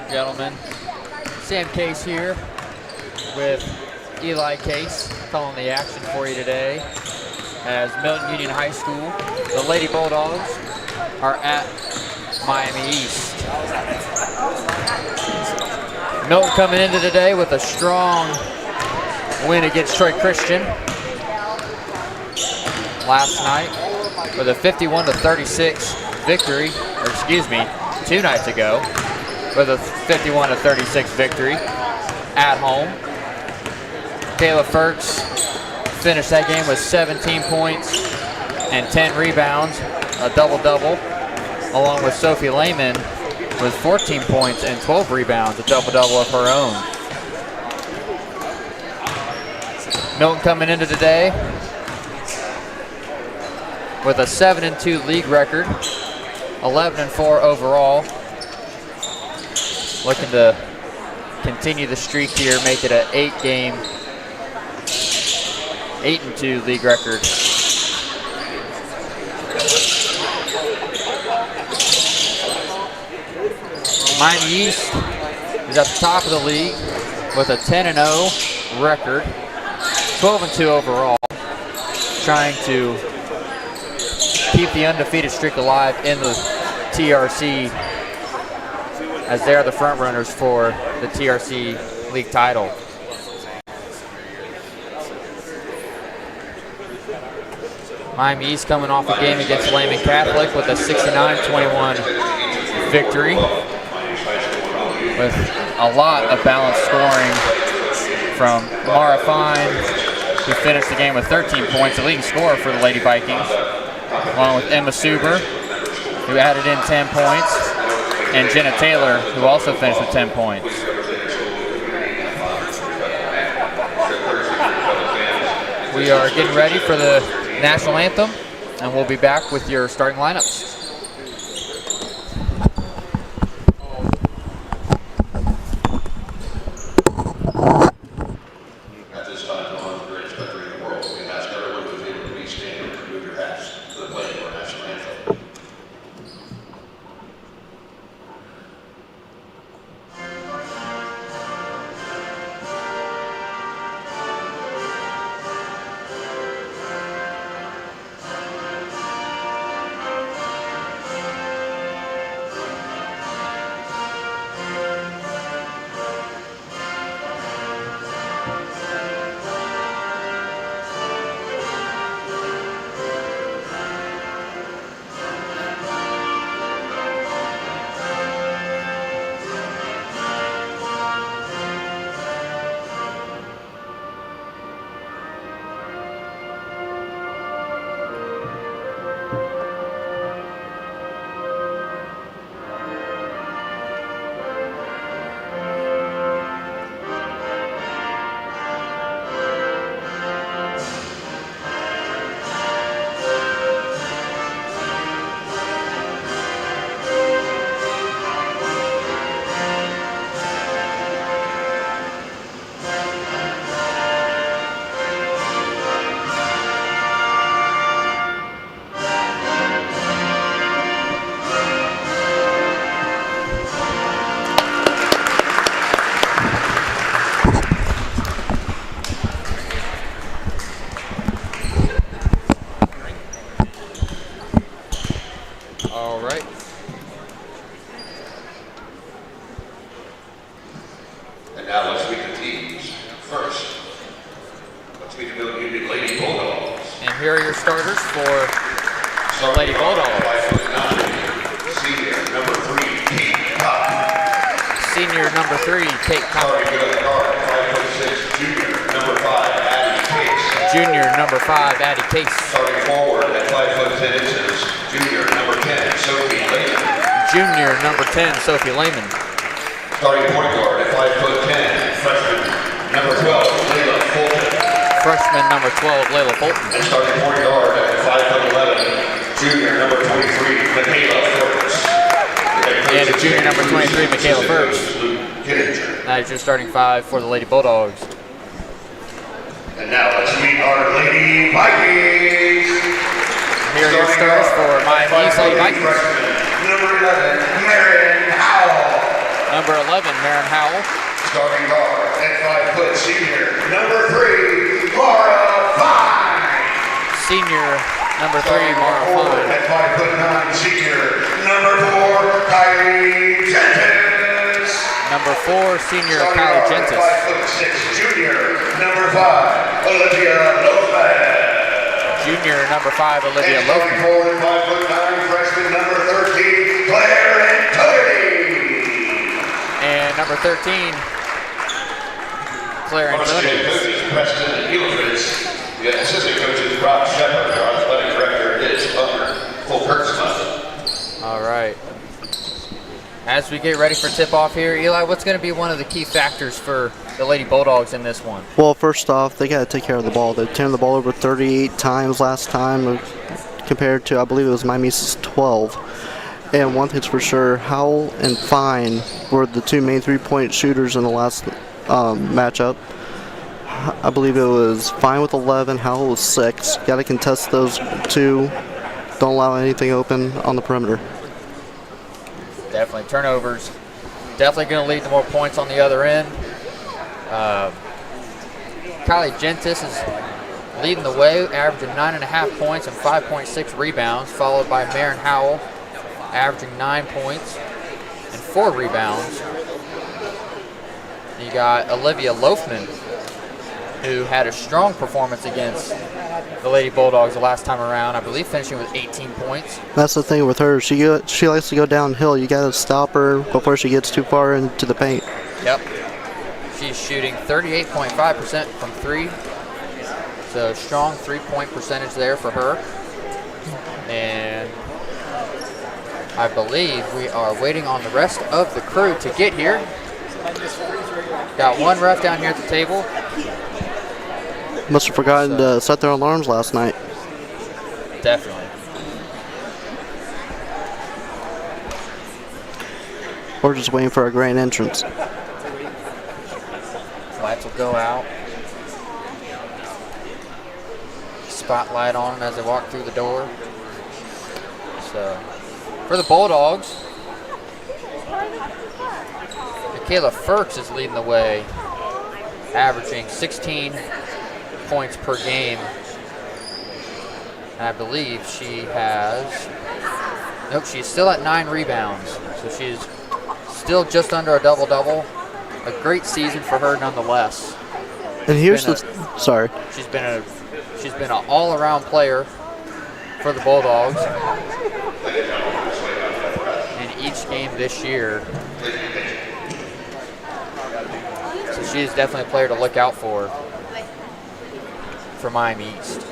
Gentlemen, Sam Case here with Eli Case calling the action for you today as Milton-Union High School, the Lady Bulldogs, are at Miami East. Milton coming into today with a strong win against Troy Christian last night with a 51-36 victory, or excuse me, 2 nights ago with a 51-36 victory at home. Kayla Ferks finished that game with 17 points and 10 rebounds, a double-double, along with Sophie Lehman with 14 points and 12 rebounds, a double-double of her own. Milton coming into today with a 7-2 league record, 11-4 overall. Looking to continue the streak here, make it an 8-game, 8-2 league record. Miami East is at the top of the league with a 10-0 record, 12-2 overall, trying to keep the undefeated streak alive in the TRC as they are the front runners for the TRC league title. Miami East coming off a game against Lehman Catholic with a 69-21 victory with a lot of balanced scoring from Mara Fine, who finished the game with 13 points, the leading scorer for the Lady Vikings, along with Emma Suber, who added in 10 points, and Jenna Taylor, who also finished with 10 points. We are getting ready for the national anthem, and we'll be back with your starting lineups. Sophie Lehman. Starting point guard at 5'10", freshman number 12, Layla Fulton. Freshman number 12, Layla Fulton. And starting point guard at 5'11", junior number 23, Michaela Ferks. And junior number 23, Michaela Ferks. That is your starting 5 for the Lady Bulldogs. And now let's meet our Lady Vikings. Here are your starters for Miami East Lady Vikings. Number 11, Marion Howell. Number number 11, Marin Howell. Starting guard at 5 foot, senior, number 3, Mara Fine. Senior, number 3, Mara Fine. At 5'9", senior, number 4, Kylie Gentis. Number 4, senior, Kylie Gentis. 5'6", junior, number 5, Olivia Lopez. Junior, number 5, Olivia and Lopez. 4 and 5'9", freshman, number 13, Claire Antoni. And number 13, Claire Antoni. Coaches Preston and Heelfritz. The assistant coaches Rob Shepard. Our athletic director is Butler Fulkerson. All right. As we get ready for tip-off here, Eli, what's going to be one of the key factors for the Lady Bulldogs in this one? Well, first off, they got to take care of the ball. They turned the ball over 38 times last time compared to, I believe it was Miami's 12. And one thing's for sure, Howell and Fine were the 2 main three-point shooters in the last matchup. I believe it was Fine with 11, Howell with 6. Got to contest those 2. Don't allow anything open on the perimeter. Definitely turnovers. Definitely going to lead to more points on the other end. Kylie Gentis is leading the way, averaging 9.5 points and 5.6 rebounds, followed by Marin Howell, averaging 9 points and 4 rebounds. You got Olivia Loafman, who had a strong performance against the Lady Bulldogs the last time around, I believe finishing with 18 points. That's the thing with her. She likes to go downhill. You got to stop her before she gets too far into the paint. Yep. She's shooting 38.5% from 3. So strong 3-point percentage there for her. And I believe we are waiting on the rest of the crew to get here. Got one ref down here at the table. Must have forgotten to set their alarms last night. Definitely. Or just waiting for a grand entrance. Lights will go out. Spotlight on them as they walk through the door. So, for the Bulldogs, Michaela Firks is leading the way, averaging 16 points per game. And I believe she has, nope, she's still at 9 rebounds. So she's still just under a double-double. A great season for her nonetheless. And here's the, sorry. She's been an all-around player for the Bulldogs in each game this year. So she is definitely a player to look out for Miami East.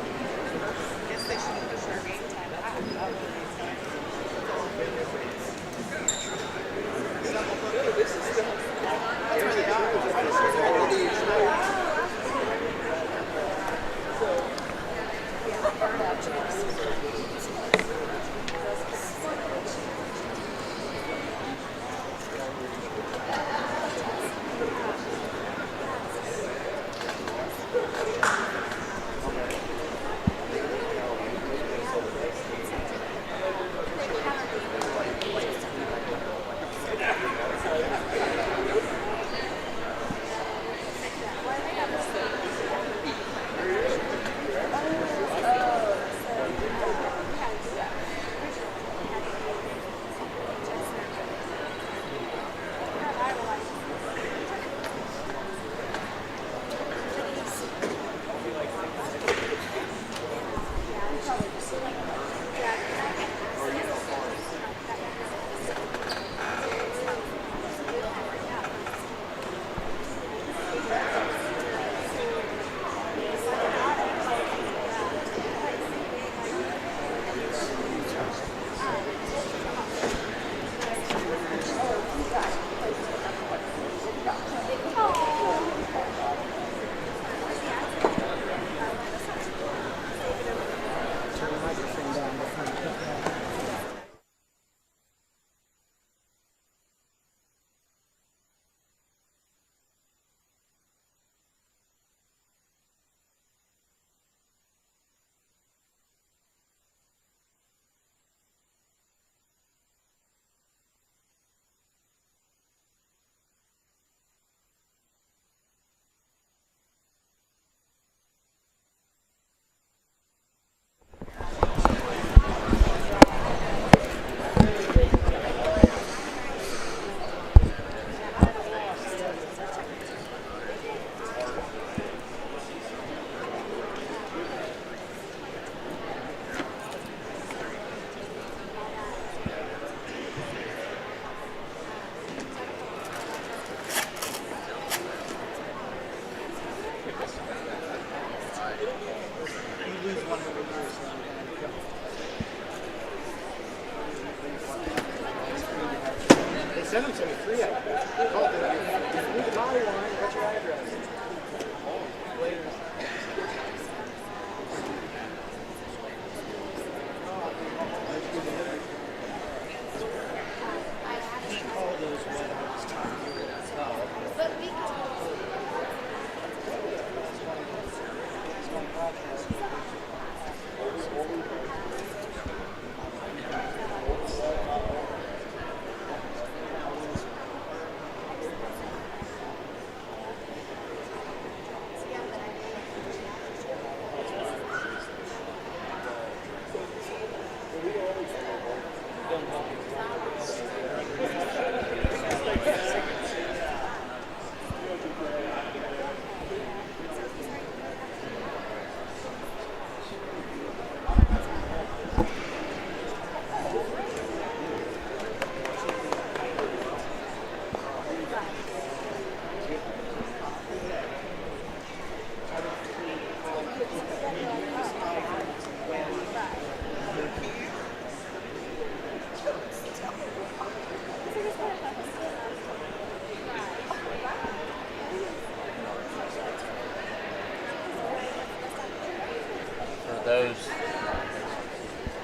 Those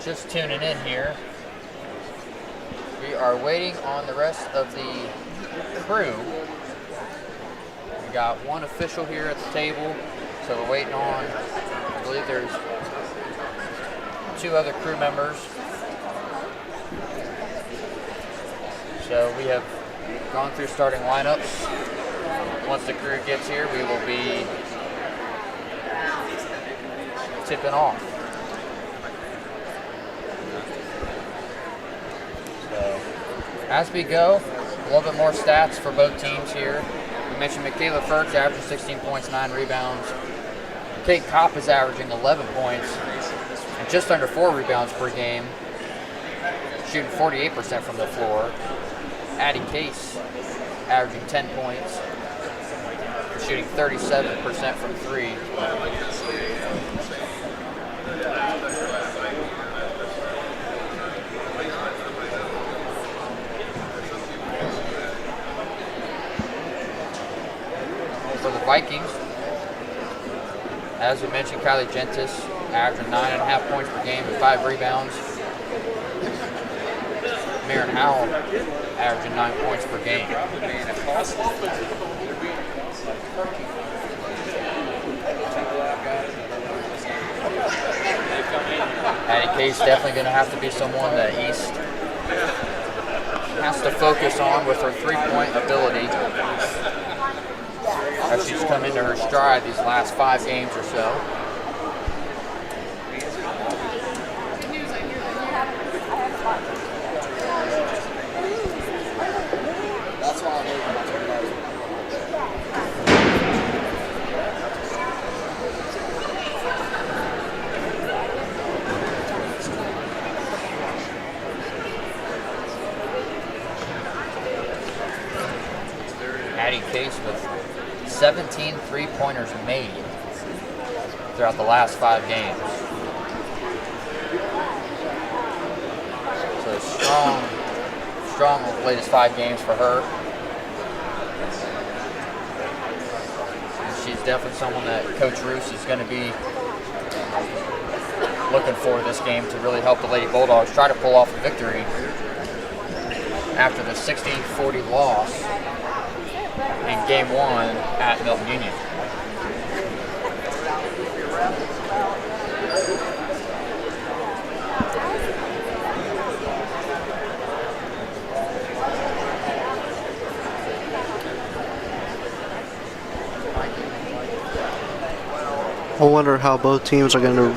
just tuning in here, we are waiting on the rest of the crew. We got one official here at the table, so we're waiting on, I believe there's 2 other crew members. So we have gone through starting lineups. Once the crew gets here, we will be tipping off. So, as we go, a little bit more stats for both teams here. We mentioned Michaela Fertz averaging 16 points, 9 rebounds. Kate Kopp is averaging 11 points and just under 4 rebounds per game, shooting 48% from the floor. Addie Case averaging 10 points, shooting 37% from 3. For the Vikings, as we mentioned, Kylie Gentis averaging 9.5 points per game and 5 rebounds. Maren Howell averaging 9 points per game. Addie Case definitely going to have to be someone that East has to focus on with her 3-point ability, as she's come into her stride these last 5 games or so. Addie Case with 17 3-pointers made throughout the last 5 games. So strong latest 5 games for her. And she's definitely someone that Coach Roos is going to be looking for this game to really help the Lady Bulldogs try to pull off a victory after the 60-40 loss in Game 1 at Milton-Union. I wonder how both teams are going to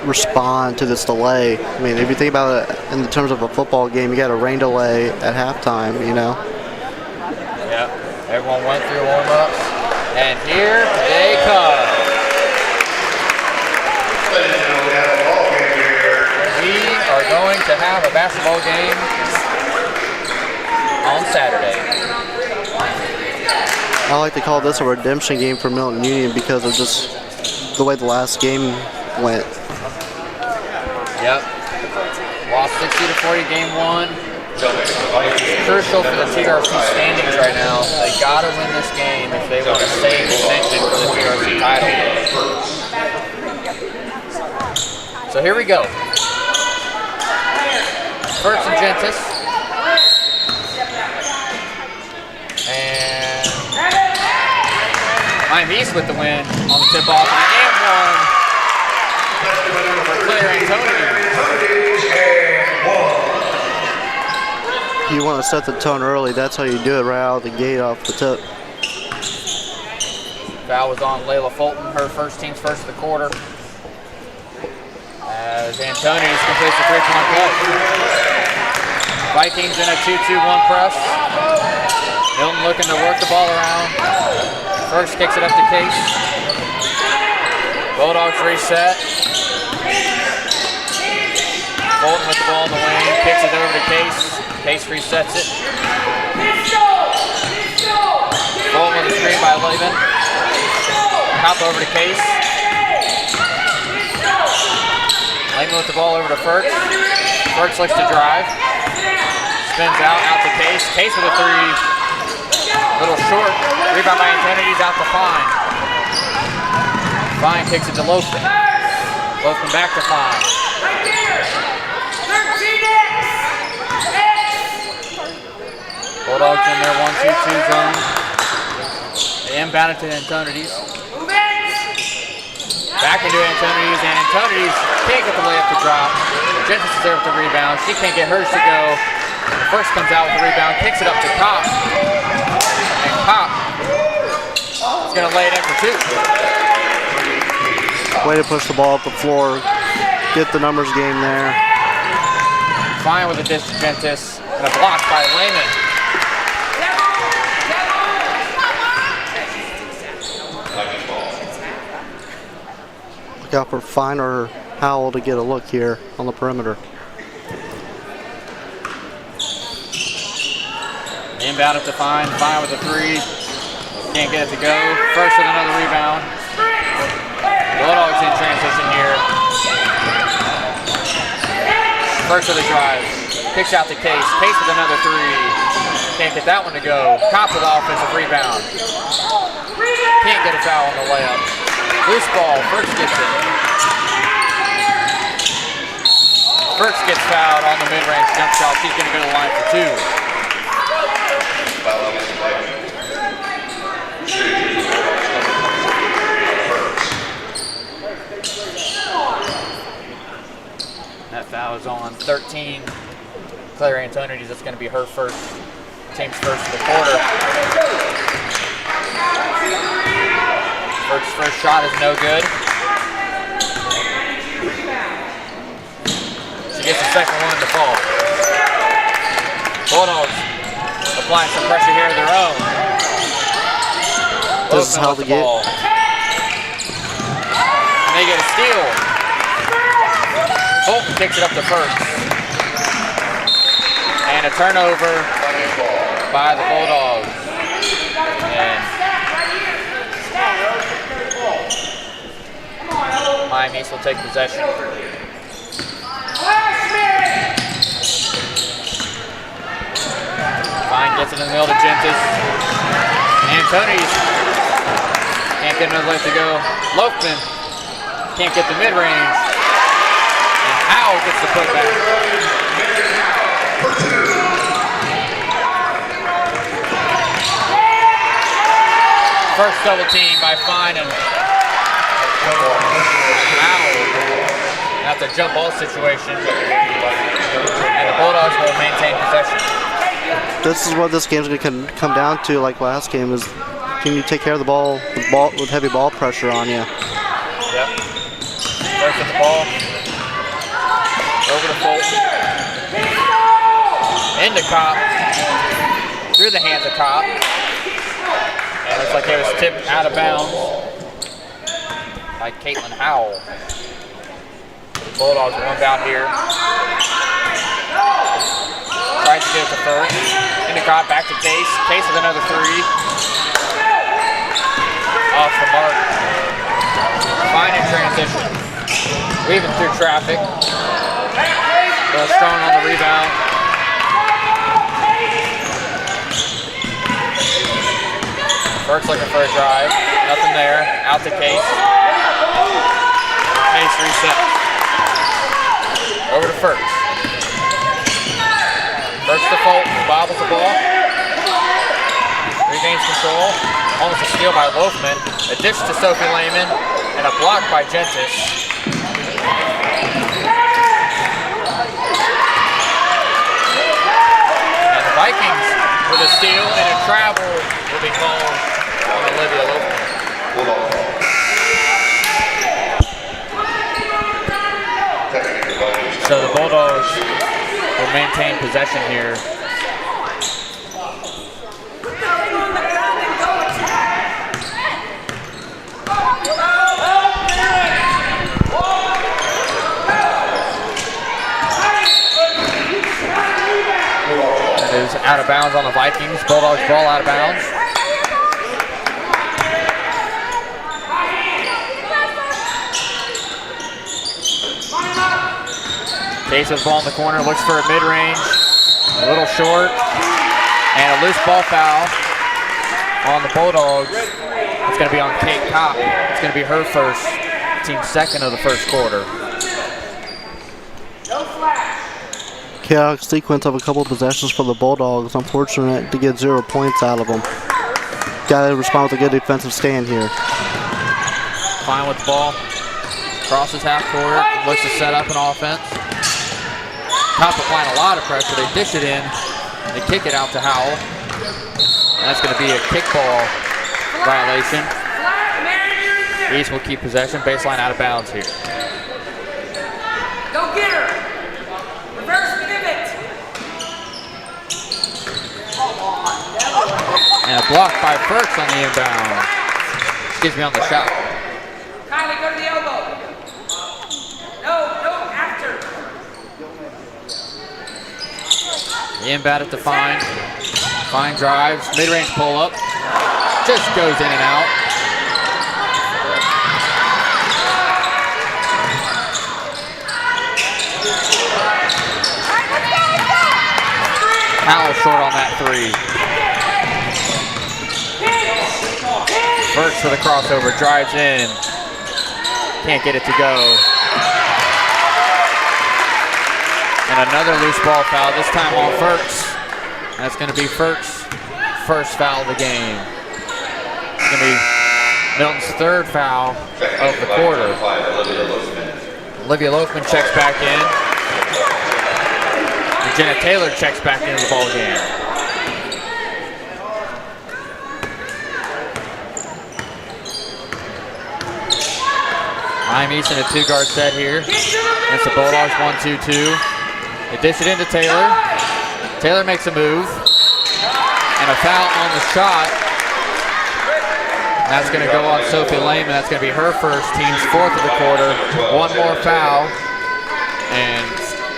respond to this delay. I mean, if you think about it in terms of a football game, you got a rain delay at halftime, you know? Yeah, everyone went through warm-ups, and here they come. We are going to have a basketball game on Saturday. I like to call this a redemption game for Milton-Union because of just the way the last game went. Yep. Lost 60-40 Game 1. Crucial for the TRC standings right now. They got to win this game if they want to stay in contention for the TRC title. So here we go. Fertz and Gentis. And Miami East with the win on the tip-off in Game 1. want to set the tone early, that's how you do it right out of the gate off the tip. Foul was on Layla Fulton, her team's first of the quarter. As Antonius completes the 3-point play. Vikings in a 2-2-1 press. Milton looking to work the ball around. First kicks it up to Case. Bulldogs reset. Fulton with the ball in the lane, kicks it over to Case. Case resets it. Fulton with a screen by Lehman. Hop over to Case. Lehman with the ball over to Fertz. Fertz looks to drive. Spins out to Case. Case with a three. A little short. Rebound by Antonides, out to Fine. Fine kicks it to Loafman. Loafman back to Fine. Bulldogs in their 1-2-2 zone. They inbound it to Antonides. Back into Antonides, and Antonides can't get the layup to drop. Jensen is there with the rebound. She can't get hers to go. First comes out with the rebound, kicks it up to Kopp. And Kopp is going to lay it in for two. Way to push the ball up the floor. Get the numbers game there. Fine with a dish to Gentis. And a block by Lehman. Look out for Fine or Howell to get a look here on the perimeter. Inbound it to Fine. Fine with a three. Can't get it to go. First with another rebound. Bulldogs in transition here. First with a drive. Kicks out to Case. Case with another three. Can't get that one to go. Kopp with the offensive rebound. Can't get a foul on the layup. Loose ball. First gets it. First gets fouled on the mid-range jump shot. She's going to go to the line for two. That foul is on 13. Claire Antonides, that's going to be her team's first of the quarter. First shot is no good. She gets the second one to fall. Bulldogs applying some pressure here of their own. This is how they get. And they get a steal. Fulton kicks it up to Fertz. And a turnover by the Bulldogs. And Miami East will take possession. Fine gets it in the middle to Gentis. Antonides can't get another leg to go. Loafman can't get the mid-range. And Howell gets the putback. First double team by Fine and Howell. That's a jump ball situation. And the Bulldogs will maintain possession. This is what this game's going to come down to, like last game, is can you take care of the ball with heavy ball pressure on you? Yep. First with the ball. Over to Fulton. Into Kopp. Through the hands of Kopp. And it looks like it was tipped out of bounds by Caitlin Howell. Bulldogs will inbound here. Tries to get it to first. Into Kopp, back to Case. Case with another three. Off the mark. Fine in transition. Weaving through traffic. Little strong on the rebound. Burke's looking for a drive. Nothing there. Out to Case. Case reset. Over to Fertz. Fertz to Fulton. Bobbles the ball. Regains control. Almost a steal by Loafman. A dish to Sophie Lehman. And a block by Gentis. steal, and a travel will be called on Olivia Loafman. So the Bulldogs will maintain possession here. That is out of bounds on the Vikings. Bulldogs ball out of bounds. Case with the ball in the corner, looks for a mid-range, a little short, and a loose ball foul on the Bulldogs. It's going to be on Kate Kopp. It's going to be her first, team second of the first quarter. Chaotic sequence of a couple of possessions for the Bulldogs. Unfortunate to get 0 points out of them. Got to respond with a good defensive stand here. Fine with the ball. Crosses half court, looks to set up an offense. Kopp applying a lot of pressure. They dish it in. They kick it out to Howell. And that's going to be a kickball violation. East will keep possession. Baseline out of bounds here. Go get her. Reverse pivot. And a block by Burks on the inbound. Excuse me, on the shot. Kylie, go to the elbow. No, after. The inbound at the Fine. Fine drives, mid-range pull-up. Just goes in and out. Howell short on that three. Burks for the crossover, drives in. Can't get it to go. And another loose ball foul, this time on Burks. That's going to be Burks' first foul of the game. It's going to be Milton's third foul of the quarter. Olivia Loafman checks back in. And Jenna Taylor checks back into the ball game. Miami East in a two-guard set here. It's the Bulldogs 1-2-2. They dish it into Taylor. Taylor makes a move. And a foul on the shot. That's going to go on Sophie Lehman. That's going to be her first, team's fourth of the quarter. One more foul. And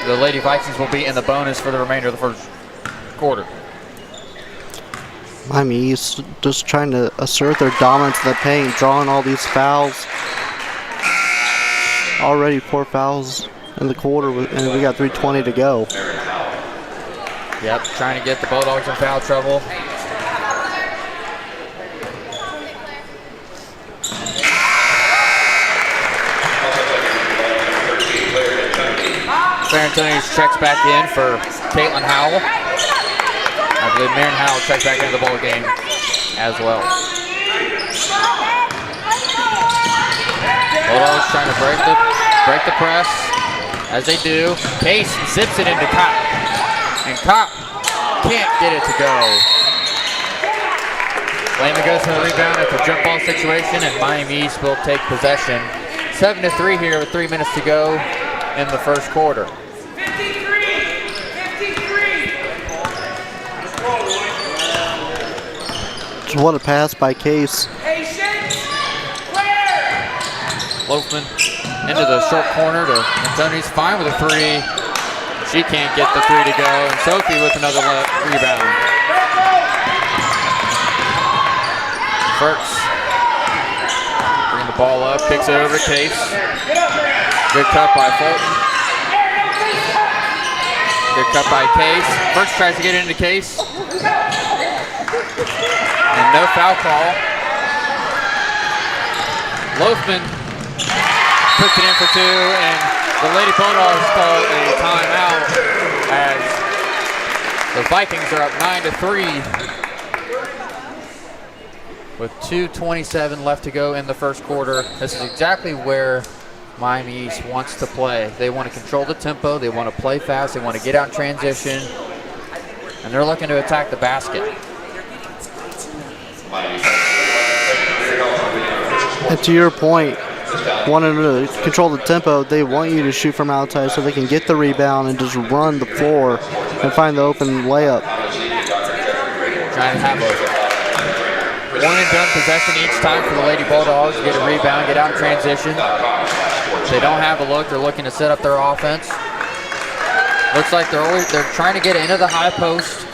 the Lady Vikings will be in the bonus for the remainder of the first quarter. Miami East just trying to assert their dominance in the paint, drawing all these fouls. Already 4 fouls in the quarter, and we got 3:20 to go. Yep, trying to get the Bulldogs in foul trouble. Farentoni's checks back in for Caitlin Howell. I believe Marion Howell checks back into the ball game as well. Bulldogs trying to break the press, as they do. Case zips it into Kopp, and Kopp can't get it to go. Lehman goes for the rebound at the jump ball situation, and Miami East will take possession. 7-3 here with 3 minutes to go in the first quarter. 53. What a pass by Case. Loafman into the short corner to Antoni's fine with a three. She can't get the three to go, and Sophie with another rebound. Burks bringing the ball up, kicks it over to Case. Good cut by Fulton. Good cut by Case. Burks tries to get into Case. And no foul call. Loafman puts it in for 2, and the Lady Bulldogs call a timeout as the Vikings are up 9-3 with 2:27 left to go in the first quarter. This is exactly where Miami East wants to play. They want to control the tempo. They want to play fast. They want to get out in transition. And they're looking to attack the basket. And to your point, wanting to control the tempo, they want you to shoot from outside so they can get the rebound and just run the floor and find the open layup. Trying to have a one and done possession each time for the Lady Bulldogs. Get a rebound, get out in transition. If they don't have a look, they're looking to set up their offense. Looks like they're trying to get into the high post.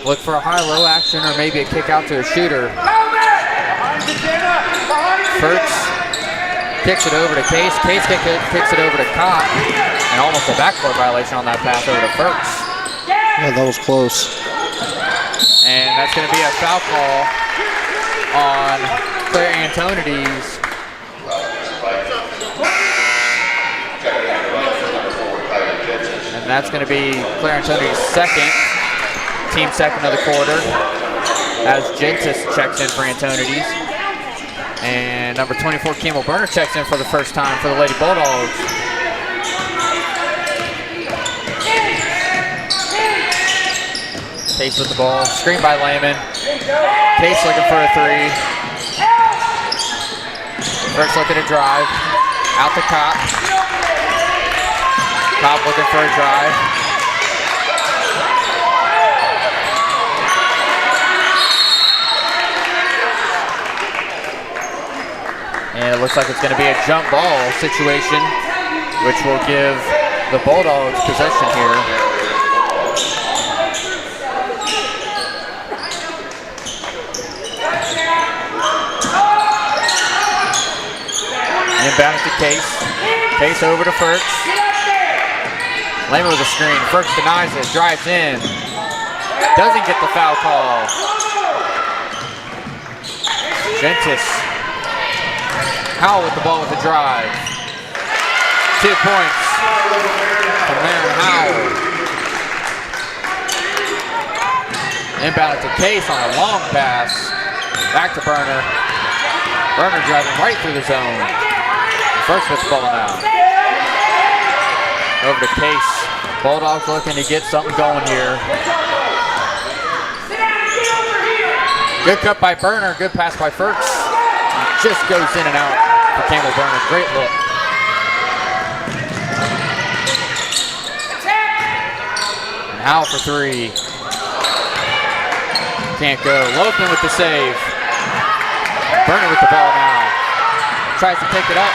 Look for a high-low action or maybe a kick out to a shooter. Fertz kicks it over to Case. Case kicks it over to Kopp. And almost a backcourt violation on that pass over to Fertz. Yeah, that was close. And that's going to be a foul call on Claire Antonides. And that's going to be Claire Antonides' second, team second of the quarter, as Gentis checks in for Antonides. And number 24, Kimmel Berner, checks in for the first time for the Lady Bulldogs. Case with the ball, screen by Lehman. Case looking for a three. First looking to drive, out to Kopp. Kopp looking for a drive. And it looks like it's going to be a jump ball situation, which will give the Bulldogs possession here. Inbound to Case. Case over to Fertz. Lehman with a screen. Fertz denies it, drives in. Doesn't get the foul call. Gentis. Howell with the ball with the drive. 2 points from Maren Howell. Inbound to Case on a long pass. Back to Berner. Berner driving right through the zone. First with the ball now. Over to Case. Bulldogs looking to get something going here. Good cut by Berner. Good pass by Fertz. Just goes in and out for Campbell Berner. Great look. And Howell for three. Can't go. Lopeman with the save. Berner with the ball now. Tries to pick it up.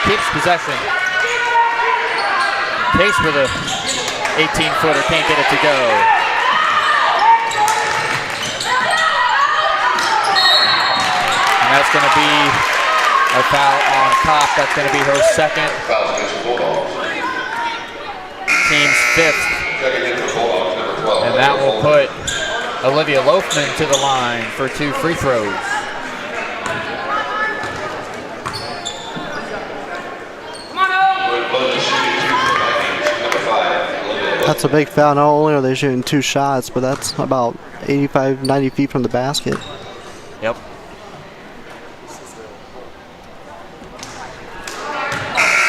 Keeps possession. Case with a 18-footer. Can't get it to go. And that's going to be a foul on Kopp. That's going to be her second. Team's fifth. And that will put Olivia Loafman to the line for 2 free throws. That's a big foul. Not only are they shooting 2 shots, but that's about 85, 90 feet from the basket. Yep.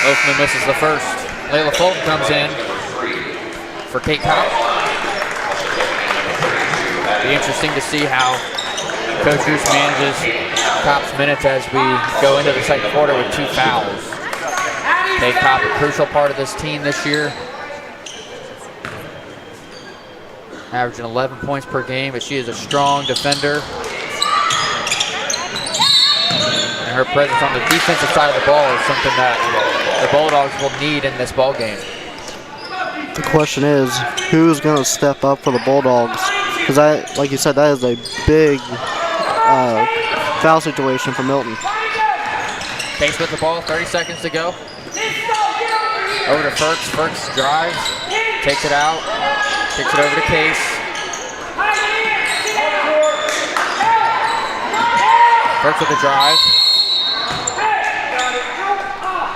Loafman misses the first. Layla Fulton comes in for Kate Kopp. Be interesting to see how Coach Roos manages Kopp's minutes as we go into the second quarter with 2 fouls. Kate Kopp, a crucial part of this team this year. Averaging 11 points per game, but she is a strong defender. And her presence on the defensive side of the ball is something that the Bulldogs will need in this ball game. The question is, who's going to step up for the Bulldogs? Because, like you said, that is a big foul situation for Milton. Case with the ball, 30 seconds to go. Over to Fertz. Fertz drives, takes it out, kicks it over to Case. Fertz with the drive.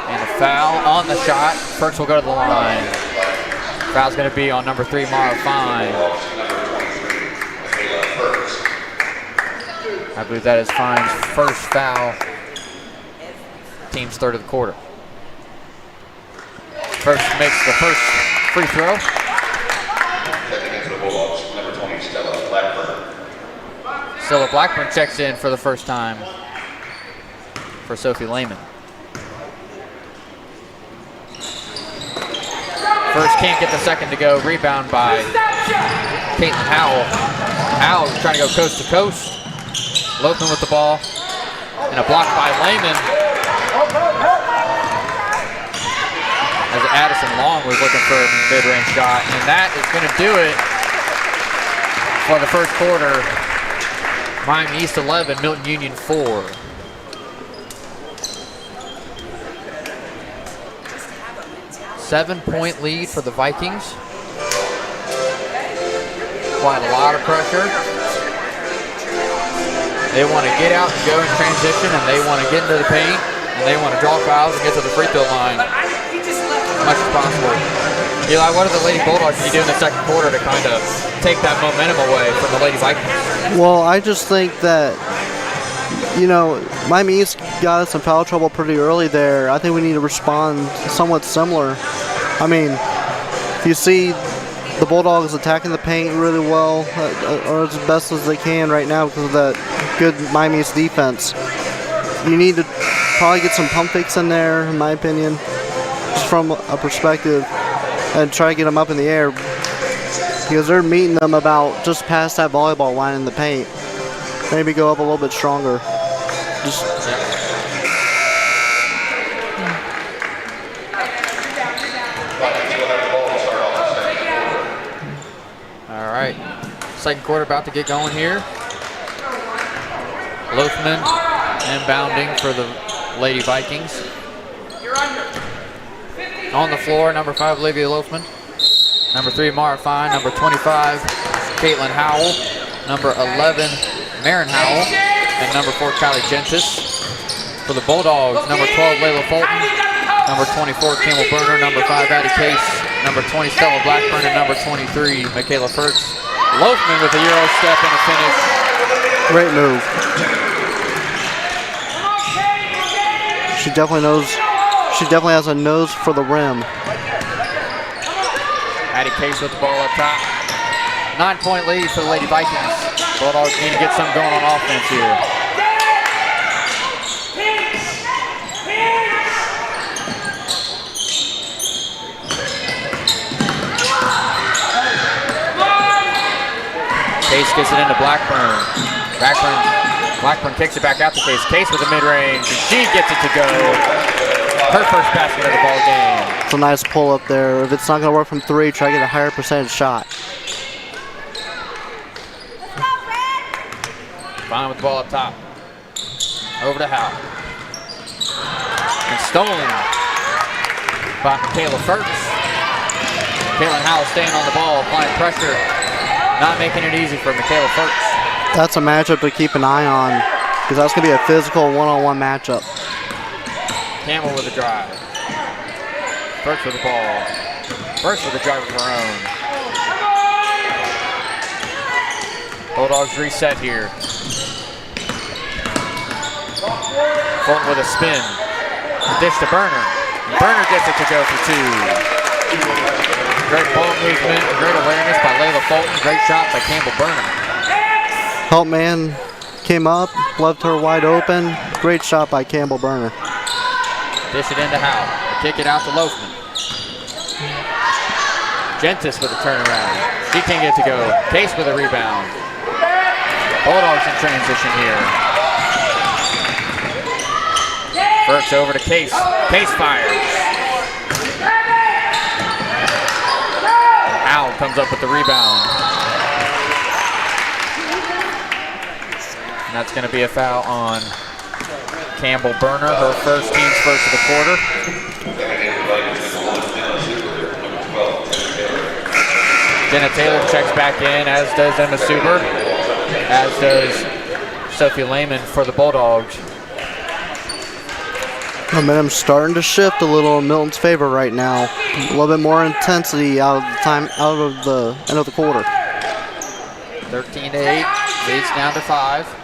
And a foul on the shot. Fertz will go to the line. Foul's going to be on number 3, Mara Fine. I believe that is Fine's first foul. Team's third of the quarter. Fertz makes the first free throw. Stella Blackburn checks in for the first time for Sophie Lehman. First can't get the second to go. Rebound by Caitlin Howell. Howell trying to go coast to coast. Lothman with the ball. And a block by Lehman. As Addison Long was looking for a mid-range shot. And that is going to do it for the first quarter. Miami East 11, Milton-Union 4. Seven-point lead for the Vikings. Quite a lot of pressure. They want to get out and go in transition, and they want to get into the paint, and they want to draw fouls and get to the free throw line as much as possible. Eli, what are the Lady Bulldogs going to do in the second quarter to kind of take that momentum away from the Lady Vikings? Well, I just think that, you know, Miami East got us in foul trouble pretty early there. I think we need to respond somewhat similar. I mean, if you see the Bulldogs attacking the paint really well, or as best as they can right now because of that good Miami East defense, you need to probably get some pump fakes in there, in my opinion, just from a perspective, and try to get them up in the air because they're meeting them about just past that volleyball line in the paint. Maybe go up a little bit stronger. Just all right, second quarter about to get going here. Lothman inbounding for the Lady Vikings. On the floor, number 5, Olivia Lothman. Number 3, Mara Fine. Number 25, Caitlin Howell. Number 11, Marin Howell. And number 4, Kylie Gentis. For the Bulldogs, number 12, Layla Fulton. Number 24, Campbell Burner. Number 5, Addie Case. Number 20, Stella Blackburn. And number 23, Michaela Firks. Lothman with a Euro step and a finish. great move. She definitely knows. She definitely has a nose for the rim. Addie Case with the ball up top. 9-point lead for the Lady Vikings. Bulldogs need to get something going on offense here. Case gets it into Blackburn. Blackburn kicks it back out to Case. Case with a mid-range, and she gets it to go. Her first basket of the ball game. It's a nice pull up there. If it's not going to work from 3, try to get a higher percentage shot. Fine with the ball up top. Over to Howell. And stolen by Michaela Firks. Caitlin Howell staying on the ball, applying pressure. Not making it easy for Michaela Firks. That's a matchup to keep an eye on because that's going to be a physical one-on-one matchup. Campbell with a drive. Firks with the ball. Firks with a drive of her own. Bulldogs reset here. Fulton with a spin. A dish to Burner. Burner gets it to go for 2. Great ball movement, great awareness by Layla Fulton. Great shot by Campbell Burner. Help man came up, left her wide open. Great shot by Campbell Burner. Dish it into Howell. Kick it out to Lothman. Gentis with a turnaround. She can't get it to go. Case with a rebound. Bulldogs in transition here. Firks over to Case. Case fires. Howell comes up with the rebound. And that's going to be a foul on Campbell Burner, her first, team's first of the quarter. Jenna Taylor checks back in, as does Emma Suber, as does Sophie Lehman for the Bulldogs. Momentum's starting to shift a little in Milton's favor right now. A little bit more intensity out of the end of the quarter. 13-8, leads down to 5.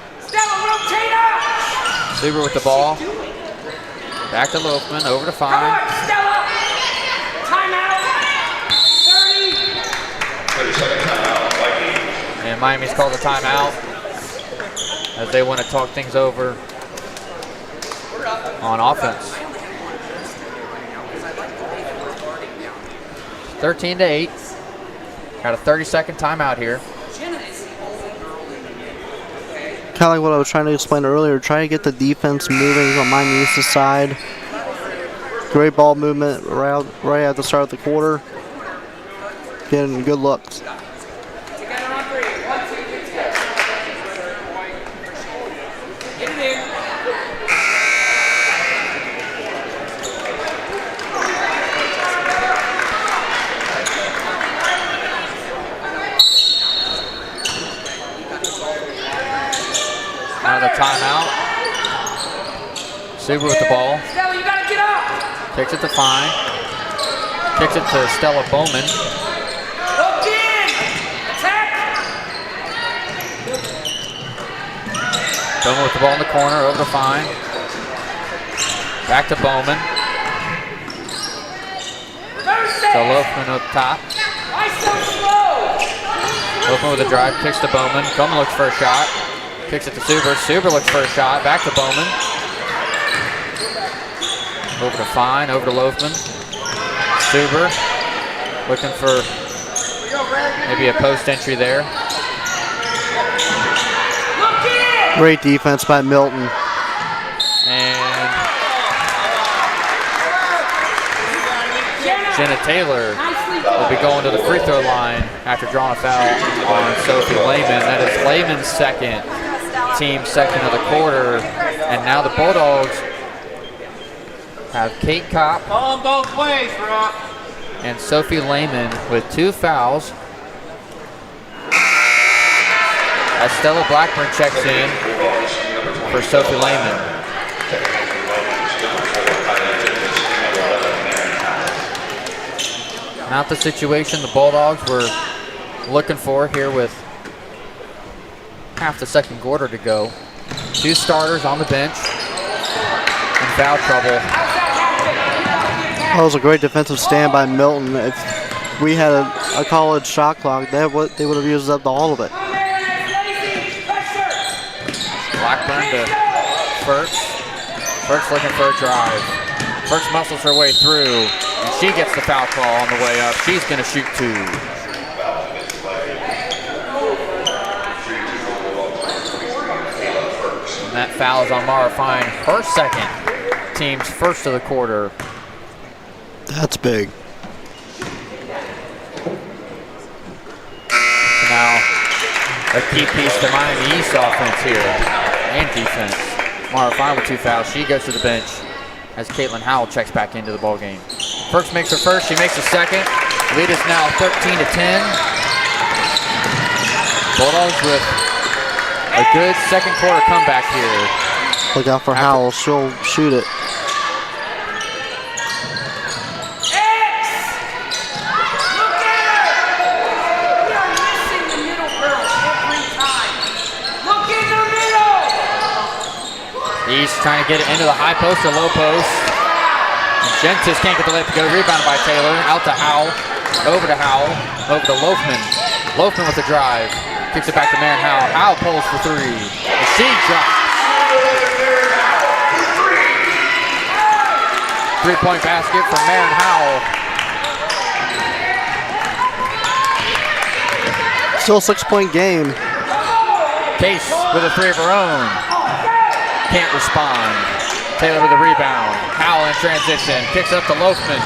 Suber with the ball. Back to Lothman, over to Fine. And Miami's called a timeout. as they want to talk things over on offense. 13-8. Got a 30-second timeout here. Kind of like what I was trying to explain earlier. Try to get the defense moving on Miami East's side. Great ball movement right at the start of the quarter. Getting good looks. Another timeout. Suber with the ball. Stella, you gotta get up. Kicks it to Fine. Kicks it to Stella Bowman. Look in. Attack. Bowman with the ball in the corner, over to Fine. Back to Bowman. Reverse To it. Loafman up top. Why so slow? Loafman with a drive, kicks to Bowman. Bowman looks for a shot. Kicks it to Suber. Suber looks for a shot. Back to Bowman. Over to Fine, over to Loafman. Suber looking for maybe a post entry there. Look in. Great defense by Milton. And Jenna Taylor will be going to the free throw line after drawing a foul on Sophie Lehman. That is Lehman's second, team second of the quarter. And now the Bulldogs have Kate Kopp Call them both ways, Rock. and Sophie Lehman with 2 fouls. As Stella Blackburn checks in for Sophie Lehman. Not the situation the Bulldogs were looking for here with half the second quarter to go. 2 starters on the bench in foul trouble. That was a great defensive stand by Milton. If we had a college shot clock, they would have used up all of it. Blackburn to Firks. Firks looking for a drive. Firks muscles her way through, and she gets the foul call on the way up. She's going to shoot 2. And that foul is on Mara Fine, her second, team's first of the quarter. That's big. So now a key piece to Miami East offense here and defense. Mara Fine with 2 fouls. She goes to the bench as Caitlin Howell checks back into the ball game. Firks makes her first. She makes a second. Lead is now 13-10. Bulldogs with a good second quarter comeback here. Look out for Howell. She'll shoot it. He's trying to get it into the high post or low post. And Gentis can't get the layup to go. Rebounded by Taylor. Out to Howell. Over to Howell. Over to Loafman. Loafman with the drive. Kicks it back to Marin Howell. Howell pulls for 3. And she drops. 3-point basket for Marin Howell. Still a 6-point game. Case with a 3 of her own. Can't respond. Taylor with a rebound. Howell in transition. Kicks up to Loafman.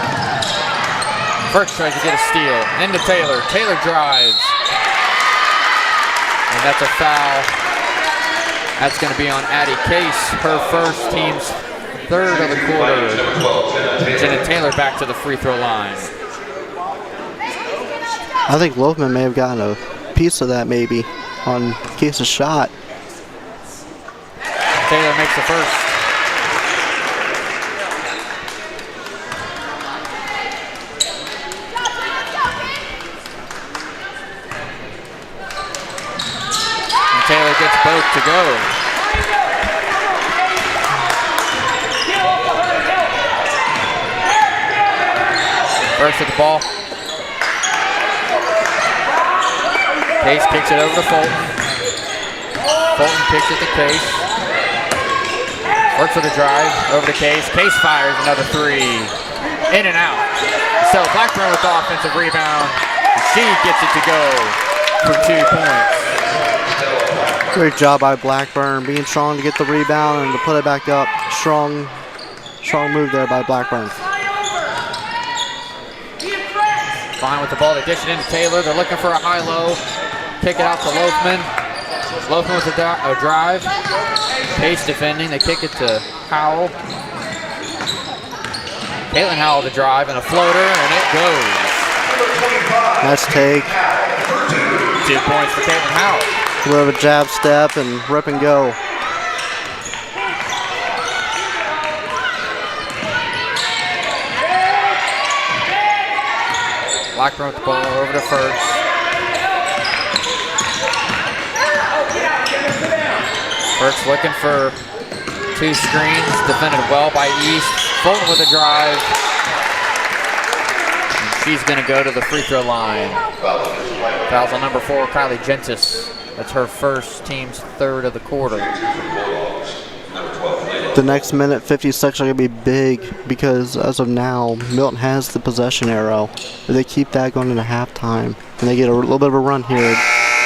First tries to get a steal. Into Taylor. Taylor drives. And that's a foul. That's going to be on Addie Case. Her first, team's third of the quarter. Jenna Taylor back to the free throw line. I think Loafman may have gotten a piece of that maybe on Case's shot. Taylor makes the first. And Taylor gets both to go. First at the ball. Case kicks it over to Fulton. Fulton kicks it to Case. Works for the drive, over to Case. Case fires another three. In and out. So Blackburn with the offensive rebound. She gets it to go for 2 points. Great job by Blackburn, being strong to get the rebound and to put it back up. Strong move there by Blackburn. Fine with the ball. They dish it into Taylor. They're looking for a high-low. Kick it out to Loafman. Loafman with a drive. Case defending. They kick it to Howell. Caitlin Howell the drive and a floater, and it goes. Nice take. 2 points for Caitlin Howell. A little bit of a jab step and rip and go. Blackburn with the ball over to First. First looking for 2 screens, defended well by East. Fulton with a drive. And she's going to go to the free throw line. Fouls on number 4, Kylie Gentis. That's her first, team's 3rd of the quarter. The next minute 56 are going to be big because as of now, Milton has the possession arrow. If they keep that going into halftime and they get a little bit of a run here,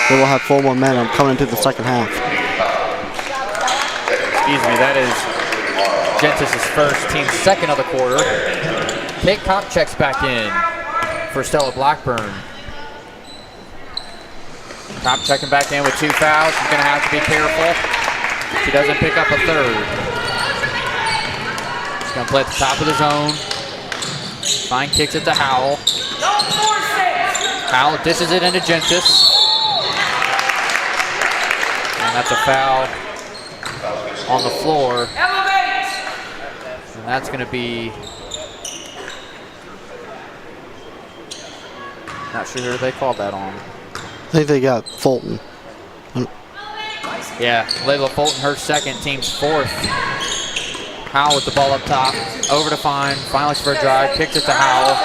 they will have full momentum coming into the second half. Excuse me, that is Gentis' first, team's 2nd of the quarter. Kate Kopp checks back in for Stella Blackburn. Kopp checking back in with 2 fouls. She's going to have to be careful. She doesn't pick up a 3rd. She's going to play at the top of the zone. Fine kicks it to Howell. Howell dishes it into Gentis. And that's a foul on the floor. And that's going to be, not sure who they called that on. I think they got Fulton. Yeah, Layla Fulton, her 2nd, team's 4th. Howell with the ball up top, over to Fine. Fine looks for a drive, kicks it to Howell.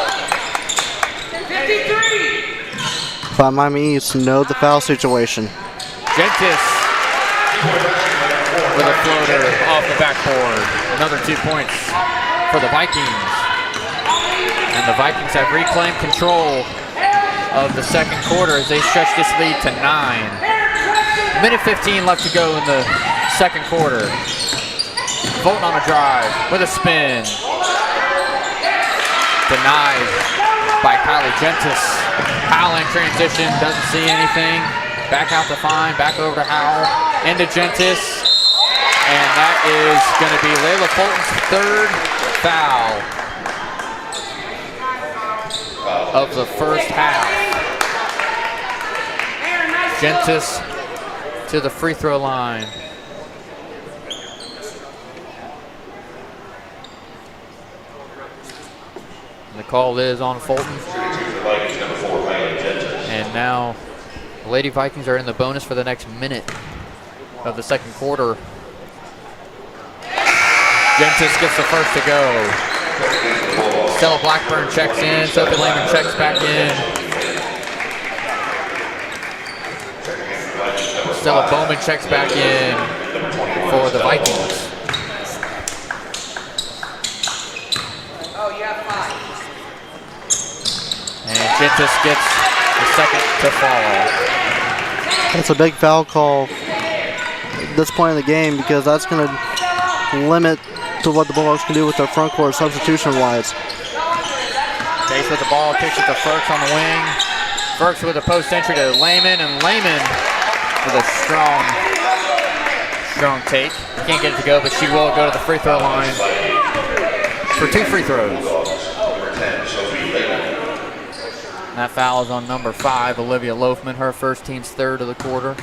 53. But Miami East know the foul situation. Gentis with a floater off the backboard. Another 2 points for the Vikings. And the Vikings have reclaimed control of the second quarter as they stretch this lead to 9. Minute 15 left to go in the second quarter. Fulton on a drive with a spin. Denied by Kylie Gentis. Howell in transition, doesn't see anything. Back out to Fine, back over to Howell, into Gentis. And that is going to be Layla Fulton's 3rd foul of the first half. Gentis to the free throw line. And the call is on Fulton. And now the Lady Vikings are in the bonus for the next minute of the second quarter. Gentis gets the first to go. Stella Blackburn checks in. Sophie Lehman checks back in. Stella Bowman checks back in for the Vikings. And Gentis gets the 2nd to fall. That's a big foul call at this point in the game because that's going to limit to what the Bulldogs can do with their front court substitution-wise. Case with the ball, kicks it to Firks on the wing. Firks with a post entry to Lehman, and Lehman with a strong take. Can't get it to go, but she will go to the free throw line for 2 free throws. That foul is on number 5, Olivia Loafman, her first, team's 3rd of the quarter.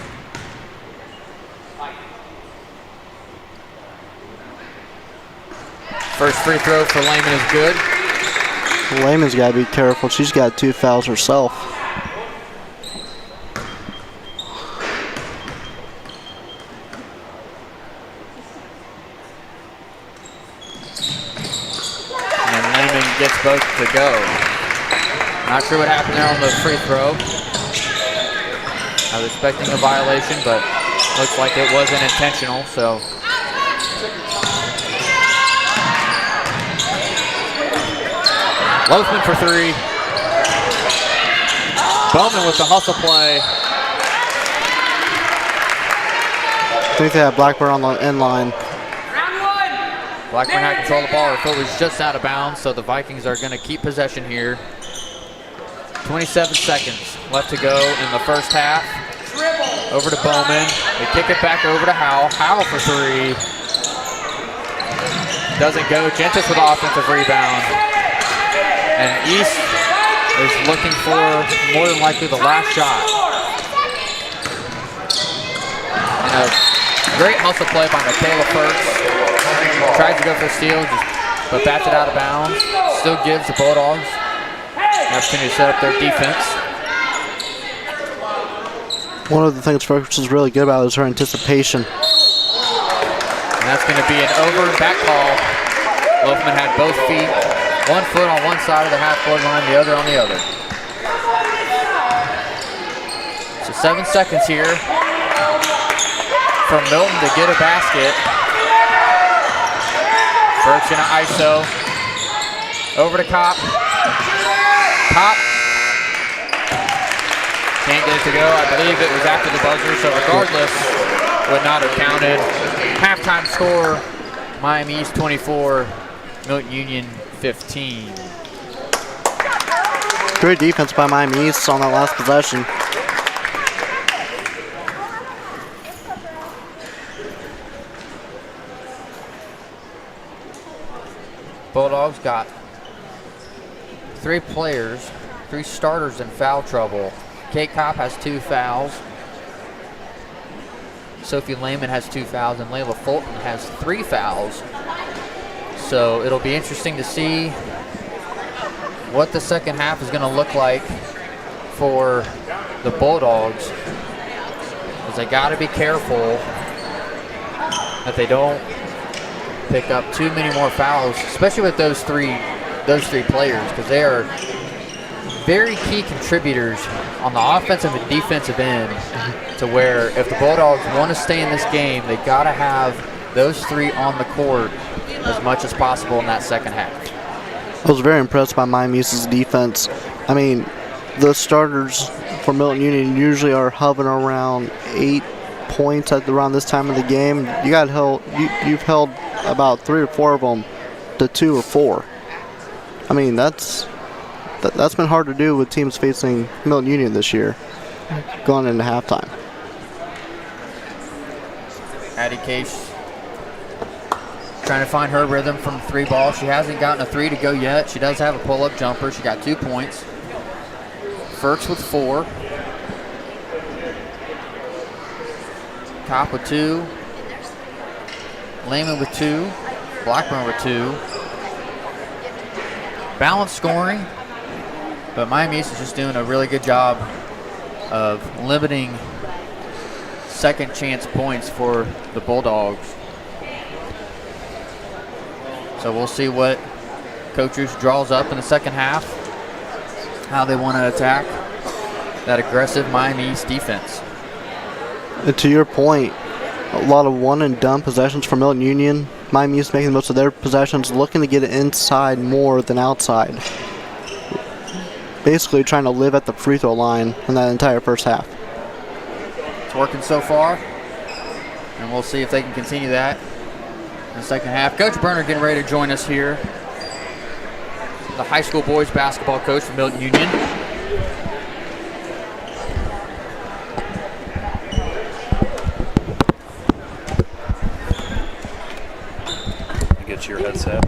First free throw for Lehman is good. Lehman's got to be careful. She's got 2 fouls herself. And Lehman gets both to go. Not sure what happened there on the free throw. I was expecting a violation, but Looks like it wasn't intentional, so. Loafman for three. Bowman with the hustle play. I think they have Blackburn on the end line. Blackburn had control of the ball. Her foot was just out of bounds, so the Vikings are going to keep possession here. 27 seconds left to go in the first half. Over to Bowman. They kick it back over to Howell. Howell for three. Doesn't go. Gentis with the offensive rebound. And East is looking for more than likely the last shot. And a great hustle play by Michaela Firks. Tried to go for a steal, but bats it out of bounds. Still gives the Bulldogs an opportunity to set up their defense. One of the things Firks is really good about is her anticipation. And that's going to be an over and back call. Loafman had both feet, one foot on one side of the half-court line, the other on the other. So 7 seconds here for Milton to get a basket. First gonna ISO. Over to Kopp. Kopp. Can't get it to go. I believe it was after the buzzer, so regardless, would not have counted. Halftime score, Miami East 24, Milton-Union 15. Great defense by Miami East on that last possession. Bulldogs got 3 players, 3 starters in foul trouble. Kate Kopp has 2 fouls. Sophie Lehman has 2 fouls, and Layla Fulton has 3 fouls. So it'll be interesting to see what the second half is going to look like for the Bulldogs, because they got to be careful that they don't pick up too many more fouls, especially with those three players, because they are very key contributors on the offensive and defensive end, to where if the Bulldogs want to stay in this game, they got to have those 3 on the court as much as possible in that second half. I was very impressed by Miami East's defense. I mean, the starters for Milton-Union usually are hovering around 8 points at around this time of the game. You've held about 3 or 4 of them to 2 or 4. I mean, that's been hard to do with teams facing Milton-Union this year, going into halftime. Addie Case trying to find her rhythm from 3 ball. She hasn't gotten a 3 to go yet. She does have a pull-up jumper. She got 2 points. Firks with 4. Kopp with 2. Lehman with 2. Blackburn with 2. Balanced scoring, but Miami East is just doing a really good job of limiting second chance points for the Bulldogs. So we'll see what Coach Roos draws up in the second half, how they want to attack that aggressive Miami East defense. And to your point, a lot of one-and-done possessions for Milton-Union. Miami East making most of their possessions, looking to get it inside more than outside. Basically trying to live at the free throw line in that entire first half. It's working so far, and we'll see if they can continue that in the second half. Coach Berner getting ready to join us here. The high school boys basketball coach for Milton-Union. Get your headset.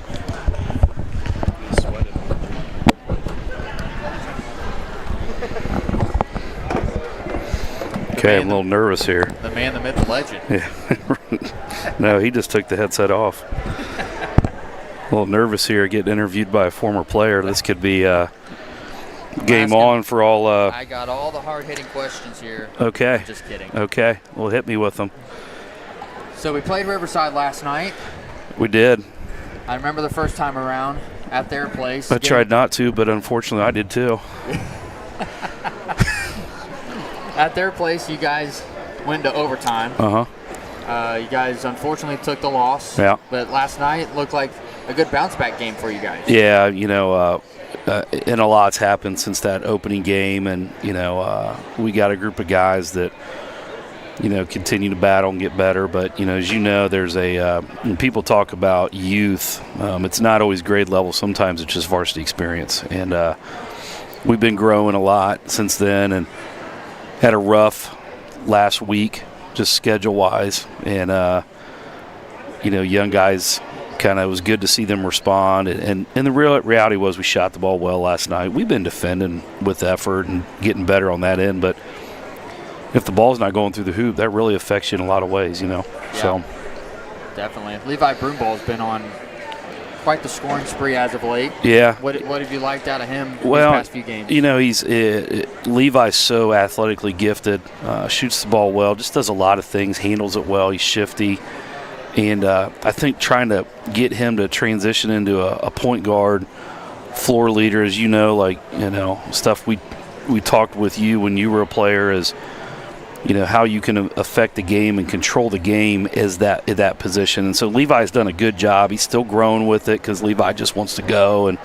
Okay, I'm a little nervous here. The man, the myth, the legend. Yeah. No, he just took the headset off. A little nervous here, getting interviewed by a former player. This could be game on for all. I got all the hard-hitting questions here. Okay. Just kidding. Okay, well, hit me with them. So we played Riverside last night. We did. I remember the first time around at their place. I tried not to, but unfortunately I did too. At their place, you guys went to overtime. You guys unfortunately took the loss. Yeah. But last night looked like a good bounce back game for you guys. Yeah, and a lot's happened since that opening game, and we got a group of guys that continue to battle and get better. But as you know, there's when people talk about youth, it's not always grade level. Sometimes it's just varsity experience, and we've been growing a lot since then, and had a rough last week just schedule wise, and young guys. Kind of was good to see them respond, and the real reality was we shot the ball well last night. We've been defending with effort and getting better on that end, but if the ball's not going through the hoop, that really affects you in a lot of ways, Yeah, So definitely. Levi Broomball's been on quite the scoring spree as of late. Yeah. What have you liked out of him these Well, past few games? He's Levi's so athletically gifted, shoots the ball well, just does a lot of things, handles it well. He's shifty. And I think trying to get him to transition into a point guard, floor leader, as stuff we talked with you when you were a player, is how you can affect the game and control the game is that position. And so Levi's done a good job. He's still growing with it because Levi just wants to go and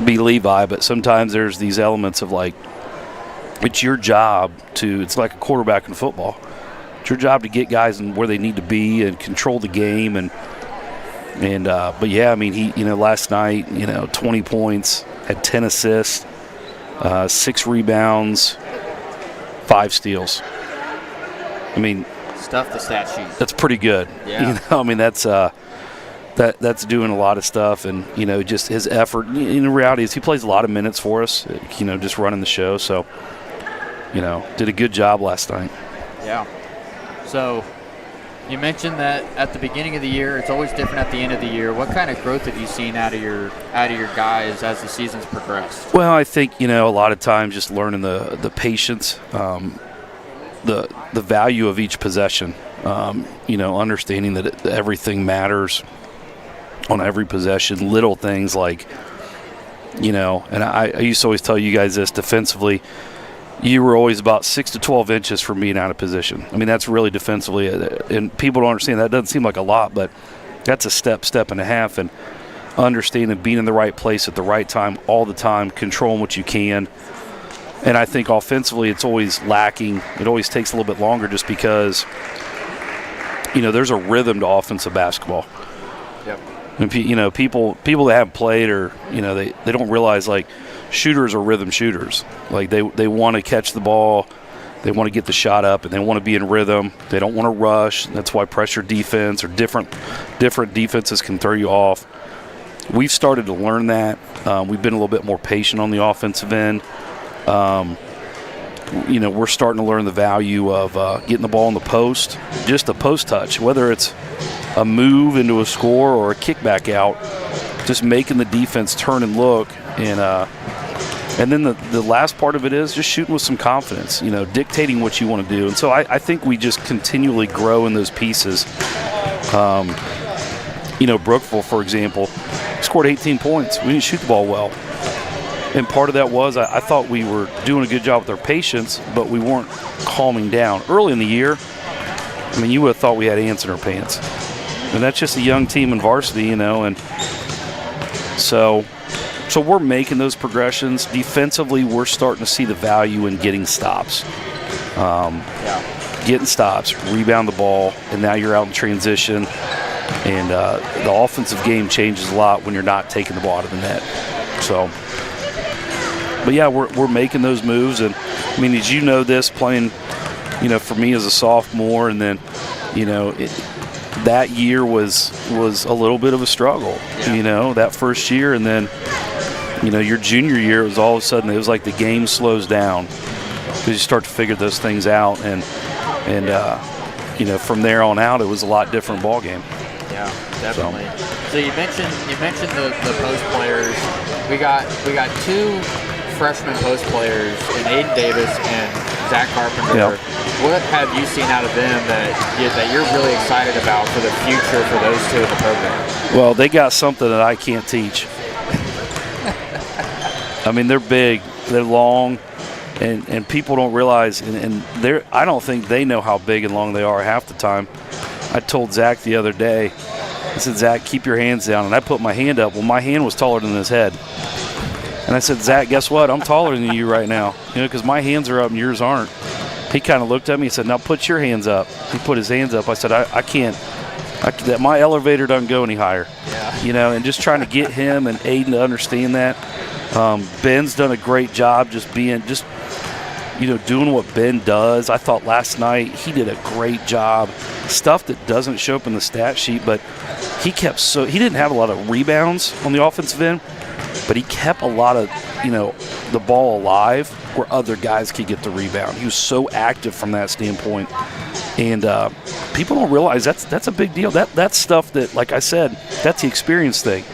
be Levi. But sometimes there's these elements of it's your job it's like a quarterback in football. It's your job to get guys in where they need to be and control the game, but yeah, I mean he last night 20 points, had 10 assists, 6 rebounds, 5 steals. I mean, Stuff the stat sheet. That's pretty good. Yeah. I mean that's that's doing a lot of stuff, and just his effort. In reality, is he plays a lot of minutes for us. Just running the show. So did a good job last night. Yeah. So you mentioned that at the beginning of the year, it's always different at the end of the year. What kind of growth have you seen out of your guys as the season's progressed? Well, I think a lot of times just learning the patience, the value of each possession. Understanding that everything matters on every possession. Little things like, and I used to always tell you guys this defensively. You were always about 6 to 12 inches from being out of position. I mean, that's really defensively, and people don't understand that. Doesn't seem like a lot, but that's a step and a half, and understanding being in the right place at the right time all the time, controlling what you can. And I think offensively it's always lacking. It always takes a little bit longer just because, there's a rhythm to offensive basketball. Yep. And, people that haven't played or, they don't realize, shooters are rhythm shooters. They want to catch the ball, they want to get the shot up, and they want to be in rhythm. They don't want to rush. That's why pressure defense or different defenses can throw you off. We've started to learn that. We've been a little bit more patient on the offensive end. We're starting to learn the value of getting the ball in the post, just a post touch, whether it's a move into a score or a kickback out, just making the defense turn and look. And then the last part of it is just shooting with some confidence, dictating what you want to do. And so I think we just continually grow in those pieces. Brookville, for example, scored 18 points. We didn't shoot the ball well. And part of that was I thought we were doing a good job with our patience, but we weren't calming down. Early in the year, you would have thought we had ants in our pants. And that's just a young team in varsity, and so we're making those progressions. Defensively, we're starting to see the value in getting stops. Getting stops, rebound the ball, and now you're out in transition. And the offensive game changes a lot when you're not taking the ball out of the net. So, but yeah, we're making those moves. And as you know this, playing, for me as a sophomore, and then, that year was a little bit of a struggle, that first year. And then, your junior year, it was all of a sudden, it was like the game slows down because you start to figure those things out. And from there on out, it was a lot different ball game. Yeah, definitely. So you mentioned the post players. We got 2 freshman post players in Aiden Davis and Zach Carpenter. Yep. What have you seen out of them that you're really excited about for the future for those 2 in the program? Well, they got something that I can't teach. They're big, they're long, And people don't realize, and I don't think they know how big and long they are half the time. I told Zach the other day, I said, Zach, keep your hands down. And I put my hand up. Well, my hand was taller than his head. And I said, Zach, guess what? I'm taller than you right now, because my hands are up and yours aren't. He kind of looked at me and said, now put your hands up. He put his hands up. I said, I can't. My elevator doesn't go any higher. Yeah. And just trying to get him and Aiden to understand that. Ben's done a great job doing what Ben does. I thought last night he did a great job. Stuff that doesn't show up in the stat sheet, but he didn't have a lot of rebounds on the offensive end, but he kept a lot of, the ball alive where other guys could get the rebound. He was so active from that standpoint. And people don't realize that's a big deal. That's stuff that, like I said, that's the experience thing.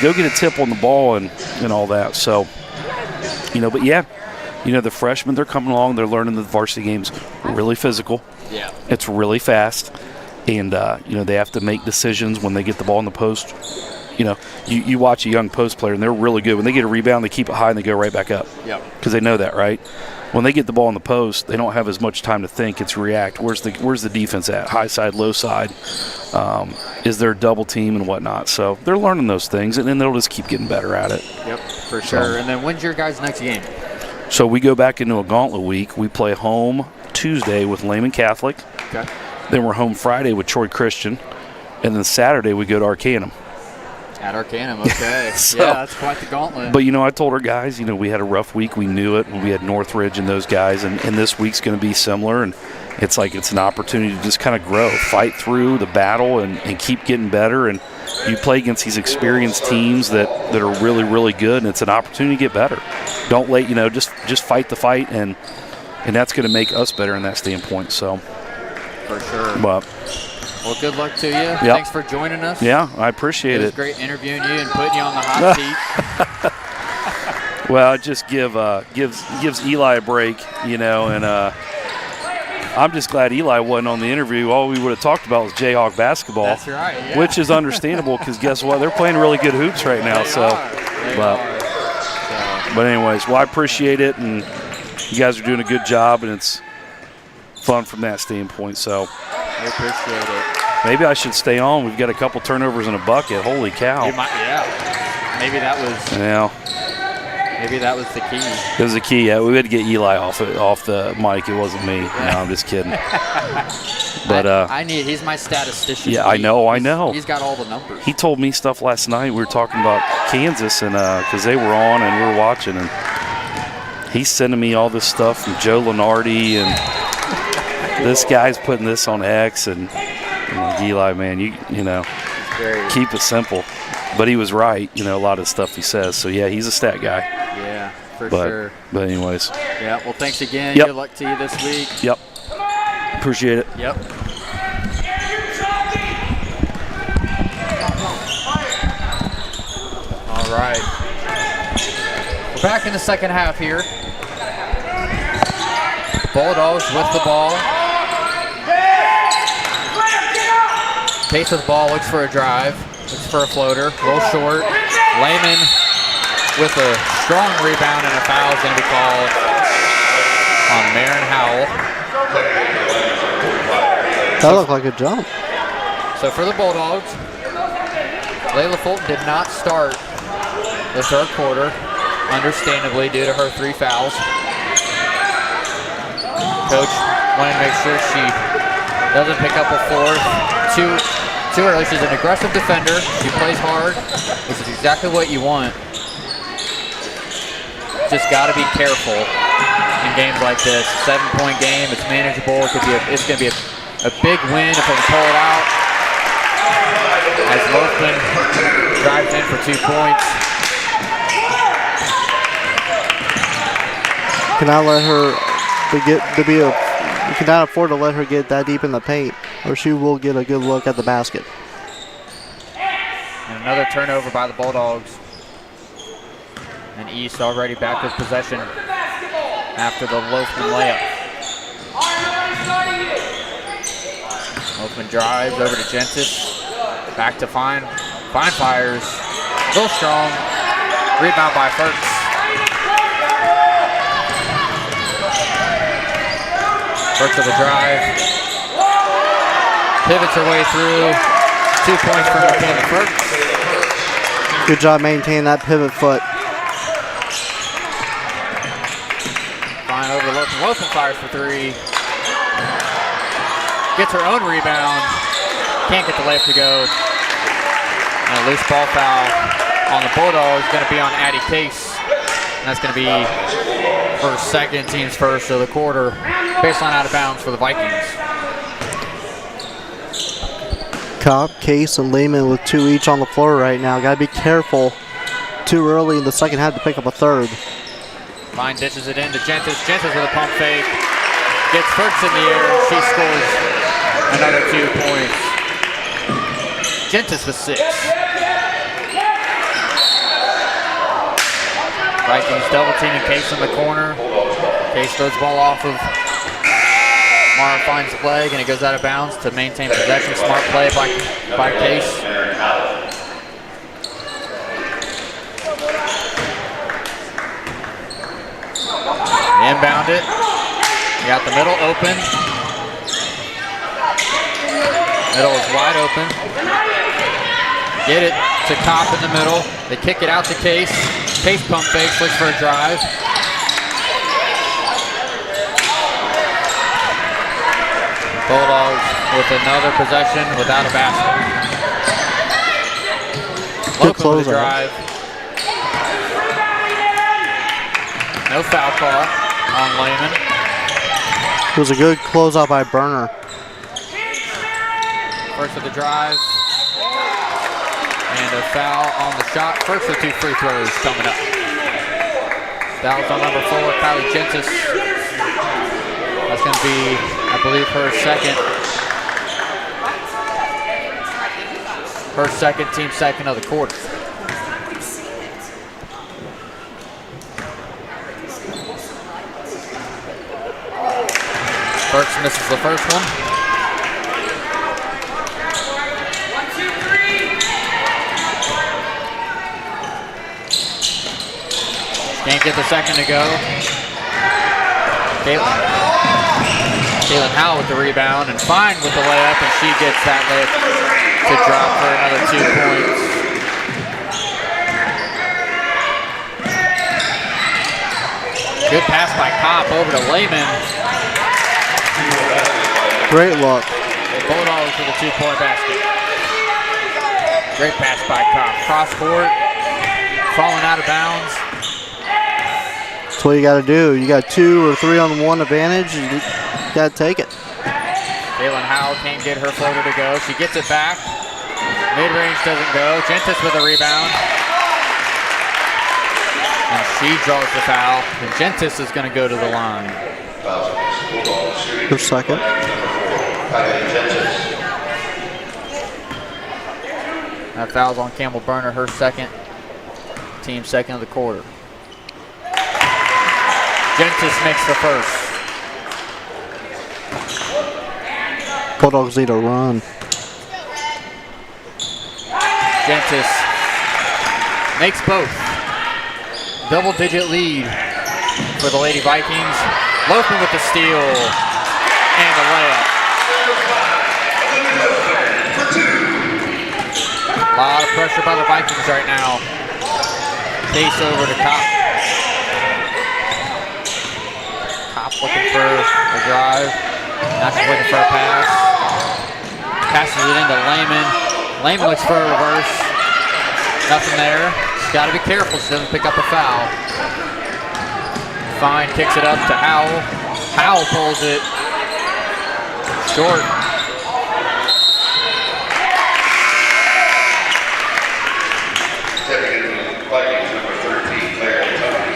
Go get a tip on the ball and all that. So, but yeah, the freshmen, they're coming along. They're learning the varsity game's really physical. Yeah. It's really fast. And, they have to make decisions when they get the ball in the post. You watch a young post player, and they're really good. When they get a rebound, they keep it high, and they go right back up. Yeah. Because they know that, right? When they get the ball in the post, they don't have as much time to think. It's react. Where's the defense at? High side, low side? Is there a double team and whatnot? So they're learning those things, and then they'll just keep getting better at it. Yep, for sure. And then when's your guys' next game? So we go back into a gauntlet week. We play home Tuesday with Lehman Catholic. Okay. Then we're home Friday with Troy Christian. And then Saturday we go to Arcanum. At Arcanum, okay. So, yeah, that's quite the gauntlet. But, I told our guys, we had a rough week. We knew it. We had Northridge and those guys. And this week's going to be similar. And it's an opportunity to just kind of grow, fight through the battle and keep getting better. And you play against these experienced teams that are really, really good. And it's an opportunity to get better. Don't let, just fight the fight. And that's going to make us better in that standpoint. So, for sure. But, well, good luck to you. Yep. Thanks for joining us. Yeah, I appreciate it. It was great interviewing you and putting you on the hot seat. Well, it just gives Eli a break, and I'm just glad Eli wasn't on the interview. All we would have talked about was Jayhawk basketball. That's right, yeah. Which is understandable because guess what? They're playing really good hoops right now. But anyways, well, I appreciate it, and you guys are doing a good job, and it's fun from that standpoint. So I appreciate it. Maybe I should stay on. We've got a couple turnovers in a bucket. Holy cow. Maybe that was. Yeah. Maybe that was the key. It was the key. Yeah, we had to get Eli off the mic. It wasn't me. No, I'm just kidding. But he's my statistician. Yeah, I know. He's got all the numbers. He told me stuff last night. We were talking about Kansas, and because they were on and we were watching, and he's sending me all this stuff from Joe Lenardi, and this guy's putting this on X, and Eli, man, you keep it simple. But he was right, a lot of stuff he says. So, yeah, he's a stat guy. Yeah, for sure. But anyways. Yeah, well, thanks again. Yep. Good luck to you this week. Yep. Appreciate it. Yep. All right. We're back in the second half here. Bulldogs with the ball. Pace of the ball, looks for a drive. Looks for a floater, roll short. Lehman with a strong rebound, and a foul is going to be called on Marin Howell. That looked like a jump. So for the Bulldogs, Layla Fulton did not start the third quarter, understandably due to her 3 fouls. Coach wanted to make sure she doesn't pick up a fourth. Too early. She's an aggressive defender. She plays hard, which is exactly what you want. Just got to be careful in games like this. 7-point game. It's manageable. It's going to be a big win if they can pull it out. As Lothman drives in for 2 points. You cannot afford to let her get that deep in the paint, or she will get a good look at the basket. And another turnover by the Bulldogs. And East already back with possession after the Lothman layup. Lothman drives over to Gentis. Back to Fine. Fine fires. Real strong. Rebound by Ferks. First of the drive. Pivots her way through. 2 points for Michaela Ferguson. Good job maintaining that pivot foot. Flying over to Lopen. Lopen fires for three. Gets her own rebound. Can't get the layup to go. And a loose ball foul on the Bulldogs is going to be on Addie Case. And that's going to be her second, team's first of the quarter. Baseline out of bounds for the Vikings. Cobb, Case, and Lehman with 2 each on the floor right now. Got to be careful too early in the second half to pick up a third. Fine dishes it in to Gentis. Gentis with a pump fake. Gets Ferguson in the air. She scores another 2 points. Gentis with 6. Vikings double teaming Case in the corner. Case throws the ball off of Mara, finds the leg, and it goes out of bounds to maintain possession. Smart play by Case. Inbound it. You got the middle open. Middle is wide open. Get it to Kopp in the middle. They kick it out to Case. Case pump fakes, looks for a drive. Bulldogs with another possession without a basket. Lopen with a drive. No foul call on Lehman. It was a good closeout by Burner. First of the drive. And a foul on the shot. First of 2 free throws coming up. Fouls on number 4, Kylie Gentis. That's going to be, I believe, her second, team second of the quarter. Burks misses the first one. 1, 2, 3. Can't get the second to go. Caitlin Howell with the rebound, and Fine with the layup, and she gets that layup to drop for another 2 points. Good pass by Kopp over to Lehman. Great look. Bulldogs with a 2-point basket. Great pass by Kopp. Cross court, falling out of bounds. That's what you got to do. You got 2 or 3 on 1 advantage, and you got to take it. Caitlin Howell can't get her floater to go. She gets it back. Mid-range doesn't go. Gentis with a rebound. And she draws the foul. And Gentis is going to go to the line. Her second. That foul's on Campbell Burner, her second. Team second of the quarter. Gentis makes the first. Bulldogs need a run. Gentis makes both. Double-digit lead for the Lady Vikings. Lopen with the steal and the layup. A lot of pressure by the Vikings right now. Case over to Kopp. Kopp looking for a drive. Now she's looking for a pass. Passes it into Lehman. Lehman looks for a reverse. Nothing there. She's got to be careful she doesn't pick up a foul. Fine kicks it up to Howell. Howell pulls it short.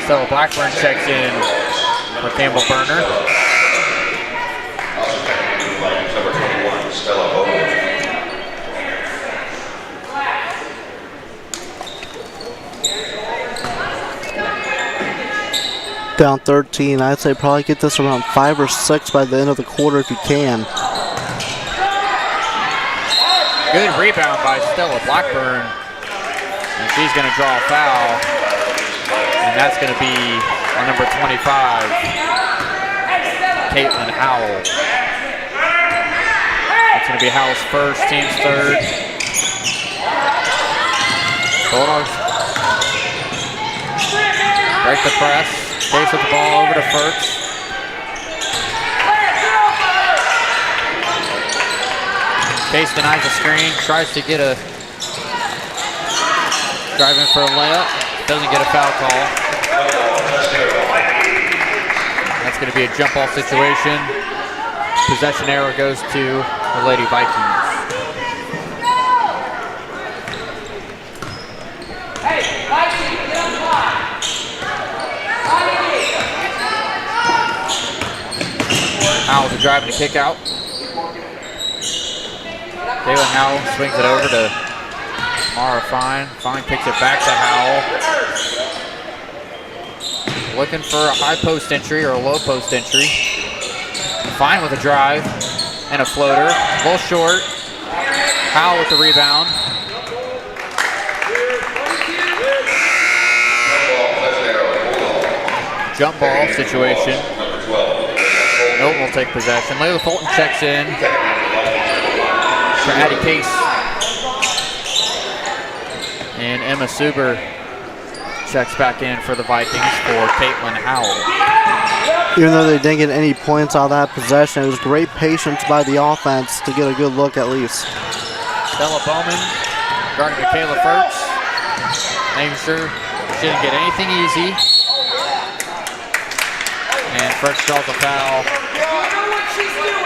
Stella Blackburn checks in for Campbell Burner. Number 21, Stella Bowman. Down 13. I'd say probably get this around 5 or 6 by the end of the quarter if you can. Good rebound by Stella Blackburn. And she's going to draw a foul. And that's going to be on number 25, Caitlin Howell. It's going to be Howell's first, team's third. Bulldogs break the press. Case with the ball over to Firks. Case denies the screen, tries to get a drive in for a layup. Doesn't get a foul call. That's going to be a jump ball situation. Possession error goes to the Lady Vikings. Hey, Vikings, get on the block. Howell to drive and a kick out. Caitlin Howell swings it over to Mara Fine. Fine kicks it back to Howell. Looking for a high post entry or a low post entry. Fine with a drive and a floater. A little short. Howell with the rebound. Jump ball situation. Milton will take possession. Layla Fulton checks in for Addie Case. And Emma Suber checks back in for the Vikings for Caitlin Howell. Even though they didn't get any points out of that possession, it was great patience by the offense to get a good look at least. Stella Bowman guarding Michaela Firks, making sure she didn't get anything easy. And Firks draws a foul.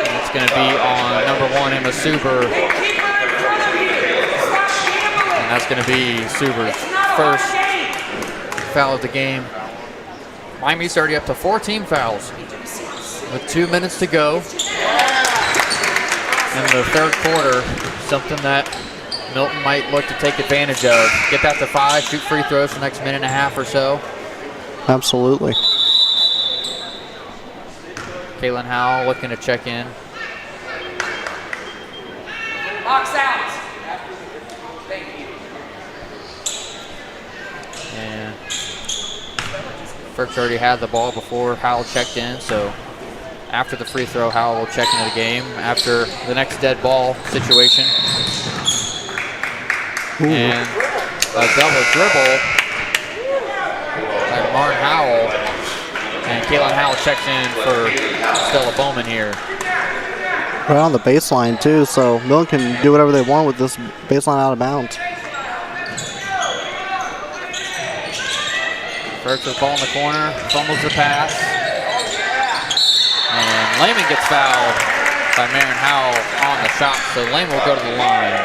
And it's going to be on number 1, Emma Suber. And that's going to be Suber's first foul of the game. Miami's already up to 14 fouls with 2 minutes to go in the third quarter. Something that Milton might look to take advantage of. Get that to 5, shoot free throws for the next minute and a half or so. Absolutely. Caitlin Howell looking to check in. Box out. Thank you. And Firks already had the ball before Howell checked in, so after the free throw, Howell will check into the game after the next dead ball situation. Ooh. And a double dribble by Martin Howell. And Caitlin Howell checks in for Stella Bowman here. Right on the baseline too, so Milton can do whatever they want with this baseline out of bounds. First with the ball in the corner, fumbles the pass. And Lehman gets fouled by Marin Howell on the shot, so Lehman will go to the line.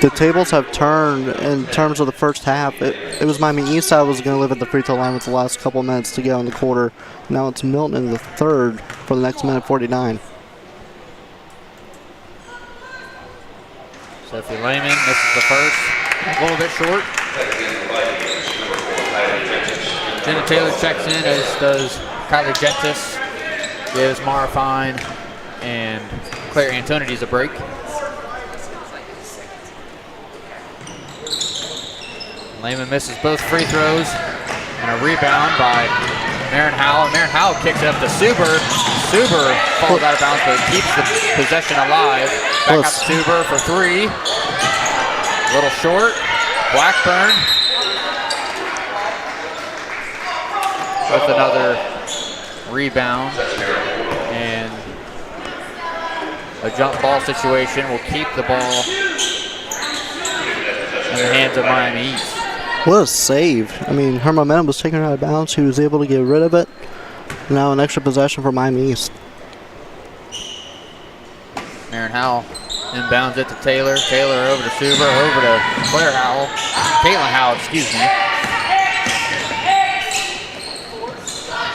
The tables have turned in terms of the first half. It was Miami Eastside was going to live at the free throw line with the last couple minutes to go in the quarter. Now it's Milton in the third for the next minute 49. Sophie Lehman misses the first, a little bit short. Jenna Taylor checks in, as does Kylie Gentis. Gives Mara Fine and Claire Antonides a break. Lehman misses both free throws and a rebound by Marin Howell. Marin Howell kicks it up to Suber. Suber falls out of bounds but keeps the possession alive. Back up to Suber for 3. A little short. Blackburn with another rebound. And a jump ball situation will keep the ball in the hands of Miami East. What a save. I mean, her momentum was taken out of bounds. She was able to get rid of it. Now an extra possession for Miami East. Marin Howell inbounds it to Taylor. Taylor over to Suber, over to Claire Howell. Caitlin Howell, excuse me.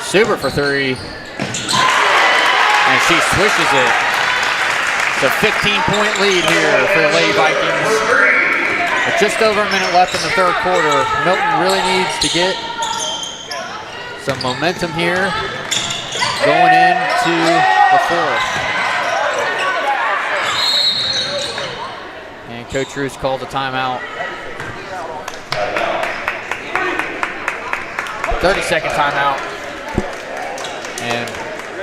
Suber for 3. And she swishes it. It's a 15-point lead here for the Lady Vikings. With just over a minute left in the third quarter, Milton really needs to get some momentum here going into the fourth. And Coach Roos calls a timeout. 30-second timeout. And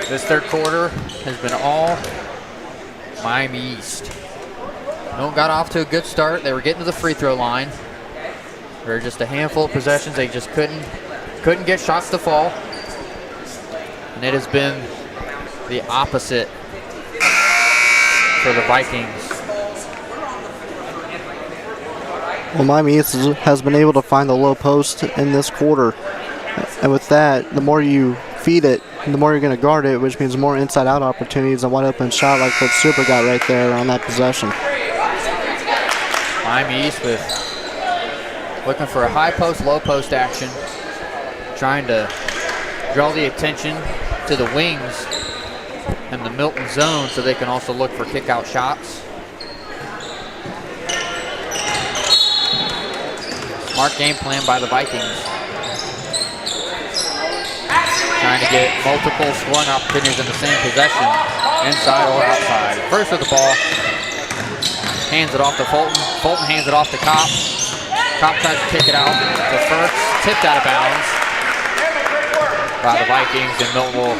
this third quarter has been all Miami East. Milton got off to a good start. They were getting to the free throw line. There were just a handful of possessions. They just couldn't get shots to fall. And it has been the opposite for the Vikings. Well, Miami East has been able to find the low post in this quarter. And with that, the more you feed it, the more you're going to guard it, which means more inside-out opportunities. A wide-open shot like Coach Super got right there on that possession. Miami East looking for a high post, low post action, trying to draw the attention to the wings and the Milton zone so they can also look for kick-out shots. Smart game plan by the Vikings. Trying to get multiple scoring opportunities in the same possession, inside or outside. First with the ball, hands it off to Fulton. Fulton hands it off to Kopp. Kopp tries to kick it out to First, tipped out of bounds by the Vikings, and Milton will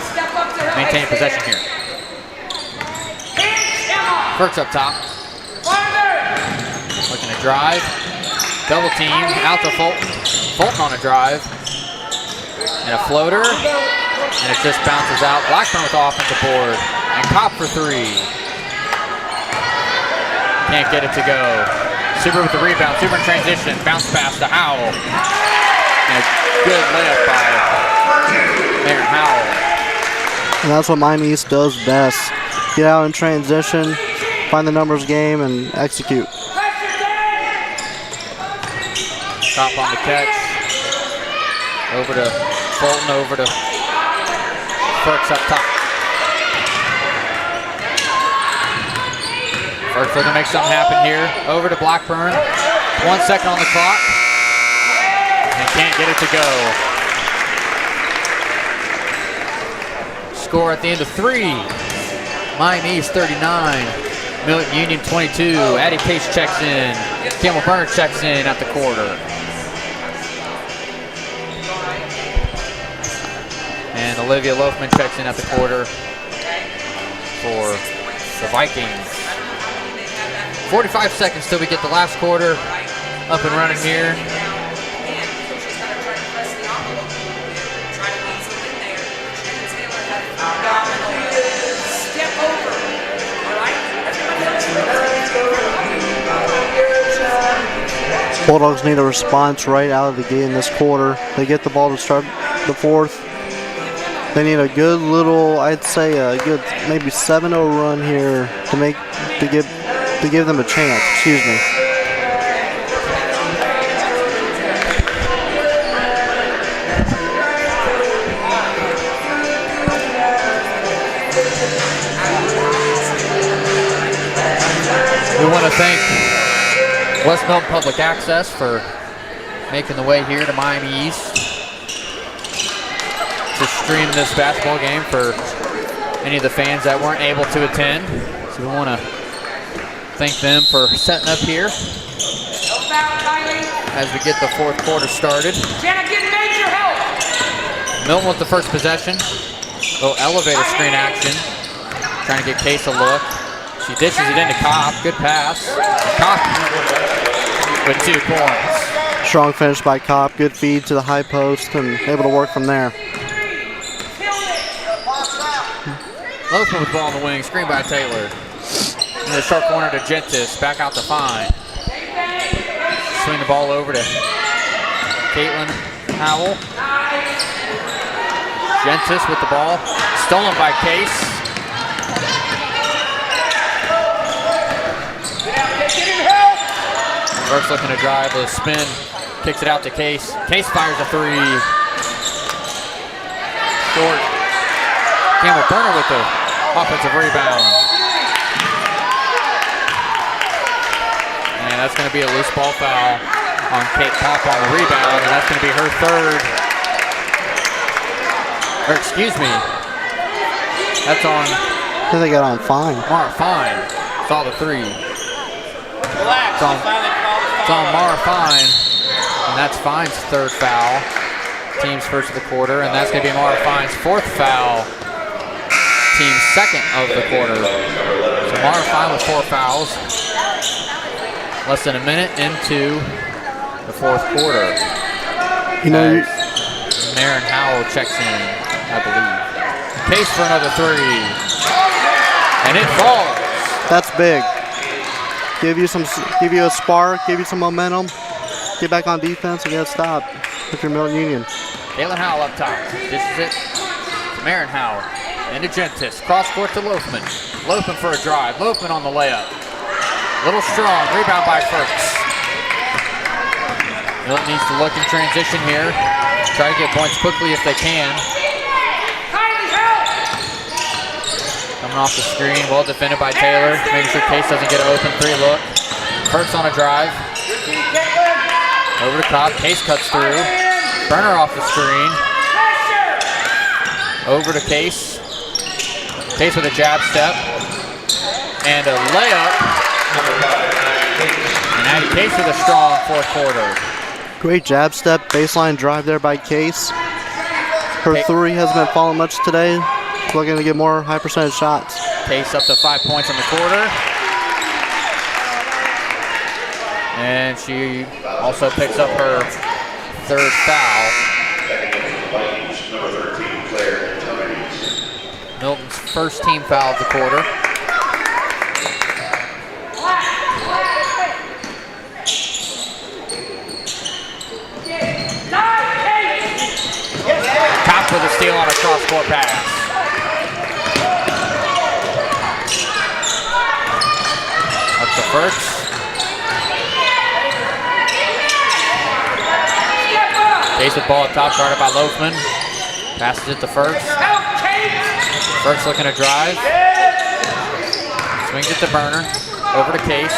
maintain possession here. First up top, looking to drive, double team, out to Fulton. Fulton on a drive, and a floater, and it just bounces out. Blackburn with the offensive board, and Kopp for three. Can't get it to go. Super with the rebound, Super in transition, bounce pass to Howell. And a good layup by Aaron Howell. And that's what Miami East does best. Get out in transition, find the numbers game, and execute. Top on the catch. Over to Fulton, over to Firks up top. Firks looking to make something happen here. Over to Blackburn. 1 second on the clock. And can't get it to go. Score at the end of 3. Miami East 39. Milton-Union 22. Addie Pace checks in. Campbell Burner checks in at the quarter. And Olivia Loafman checks in at the quarter for the Vikings. 45 seconds till we get the last quarter up and running here. Bulldogs need a response right out of the gate in this quarter. They get the ball to start the fourth. They need a good little, I'd say a good maybe 7-0 run here to give them a chance. Excuse me. We want to thank West Milton Public Access for making the way here to Miami East to stream this basketball game for any of the fans that weren't able to attend. So we want to thank them for setting up here as we get the fourth quarter started. Milton with the first possession. Little elevator screen action. Trying to get Case a look. She dishes it into Kopp. Good pass. Kopp with 2 points. Strong finish by Kopp. Good feed to the high post and able to work from there. Lothman with the ball on the wing. Screen by Taylor. In the short corner to Gentis. Back out to Fine. Swing the ball over to Caitlin Howell. Gentis with the ball. Stolen by Case. First looking to drive with a spin, kicks it out to Case. Case fires a 3. Short. Campbell Burner with the offensive rebound. And that's going to be a loose ball foul on Kate Kopp on the rebound, and that's going to be her third. Or excuse me, that's on. I think they got on Fine. Mara Fine. Saw the 3. Relax. It's on Mara Fine, and that's Fine's third foul. team's first of the quarter, and that's going to be Mara Fine's 4th foul. Team's 2nd of the quarter. So Mara Fine with 4 fouls. Less than a minute into the 4th quarter. You know, Marin Howell checks in, I believe. Case for another 3. And it falls. that's big. Give you a spark, give you some momentum. Get back on defense and get a stop with your Milton-Union. Caitlin Howell up top. This is it. Marin Howell into Gentis. Cross court to Loafman. Loafman for a drive. Loafman on the layup. Little strong. Rebound by Firks. Milton needs to look in transition here. Try to get points quickly if they can. Coming off the screen. Well defended by Taylor. Making sure Case doesn't get an open 3 look. Firks on a drive. Over to Cobb. Case cuts through. Burner off the screen. Over to Case. Case with a jab step. And a layup. And Addie Case with a strong 4th quarter. Great jab step, baseline drive there by Case. Her 3 hasn't been falling much today. Looking to get more high percentage shots. Case up to 5 points in the quarter. And she also picks up her 3rd foul. Milton's first team foul of the quarter. Top with a steal on a cross-court pass. Up to Firks. Case with ball at top, guarded by Loafman. Passes it to Firks. Firks looking to drive. Swings it to Burner. Over to Case.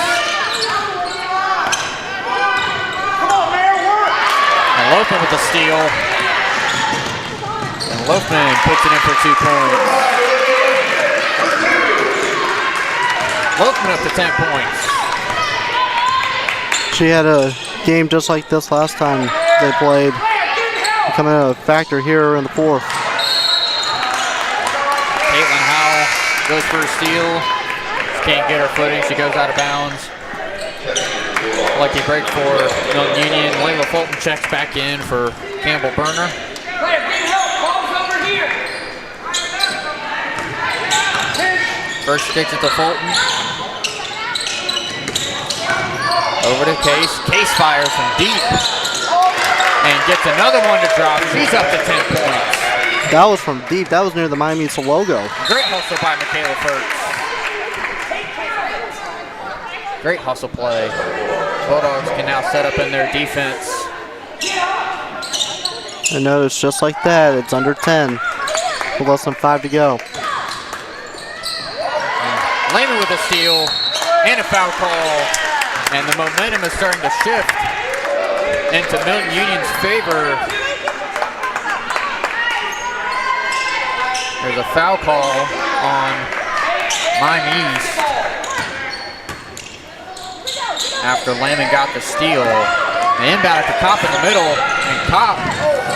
And Loafman with the steal. And Loafman puts it in for 2 points. Loafman up to 10 points. She had a game just like this last time they played. Becoming a factor here in the 4th. Caitlin Howell goes for a steal. She can't get her footing. She goes out of bounds. Lucky break for Milton-Union. Layla Fulton checks back in for Campbell Burner. First kicks it to Fulton. Over to Case. Case fires from deep. And gets another one to drop. She's up to 10 points. That was from deep. That was near the Miami logo. Great hustle by Michaela Firks. Great hustle play. Bulldogs can now set up in their defense. And notice just like that, it's under 10. With less than 5 to go. Lehman with a steal and a foul call. And the momentum is starting to shift into Milton-Union's favor. There's a foul call on Miami East after Lehman got the steal. The inbound to Kopp in the middle, and Kopp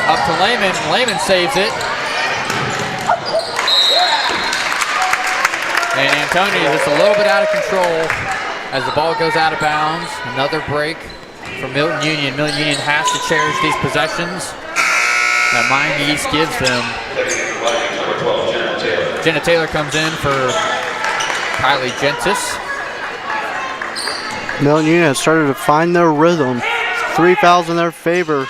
up to Lehman. Lehman saves it. And Antonio is just a little bit out of control as the ball goes out of bounds. Another break for Milton-Union. Milton-Union has to cherish these possessions that Miami East gives them. Jenna Taylor comes in for Kylie Gentis. Milton-Union has started to find their rhythm. 3 fouls in their favor.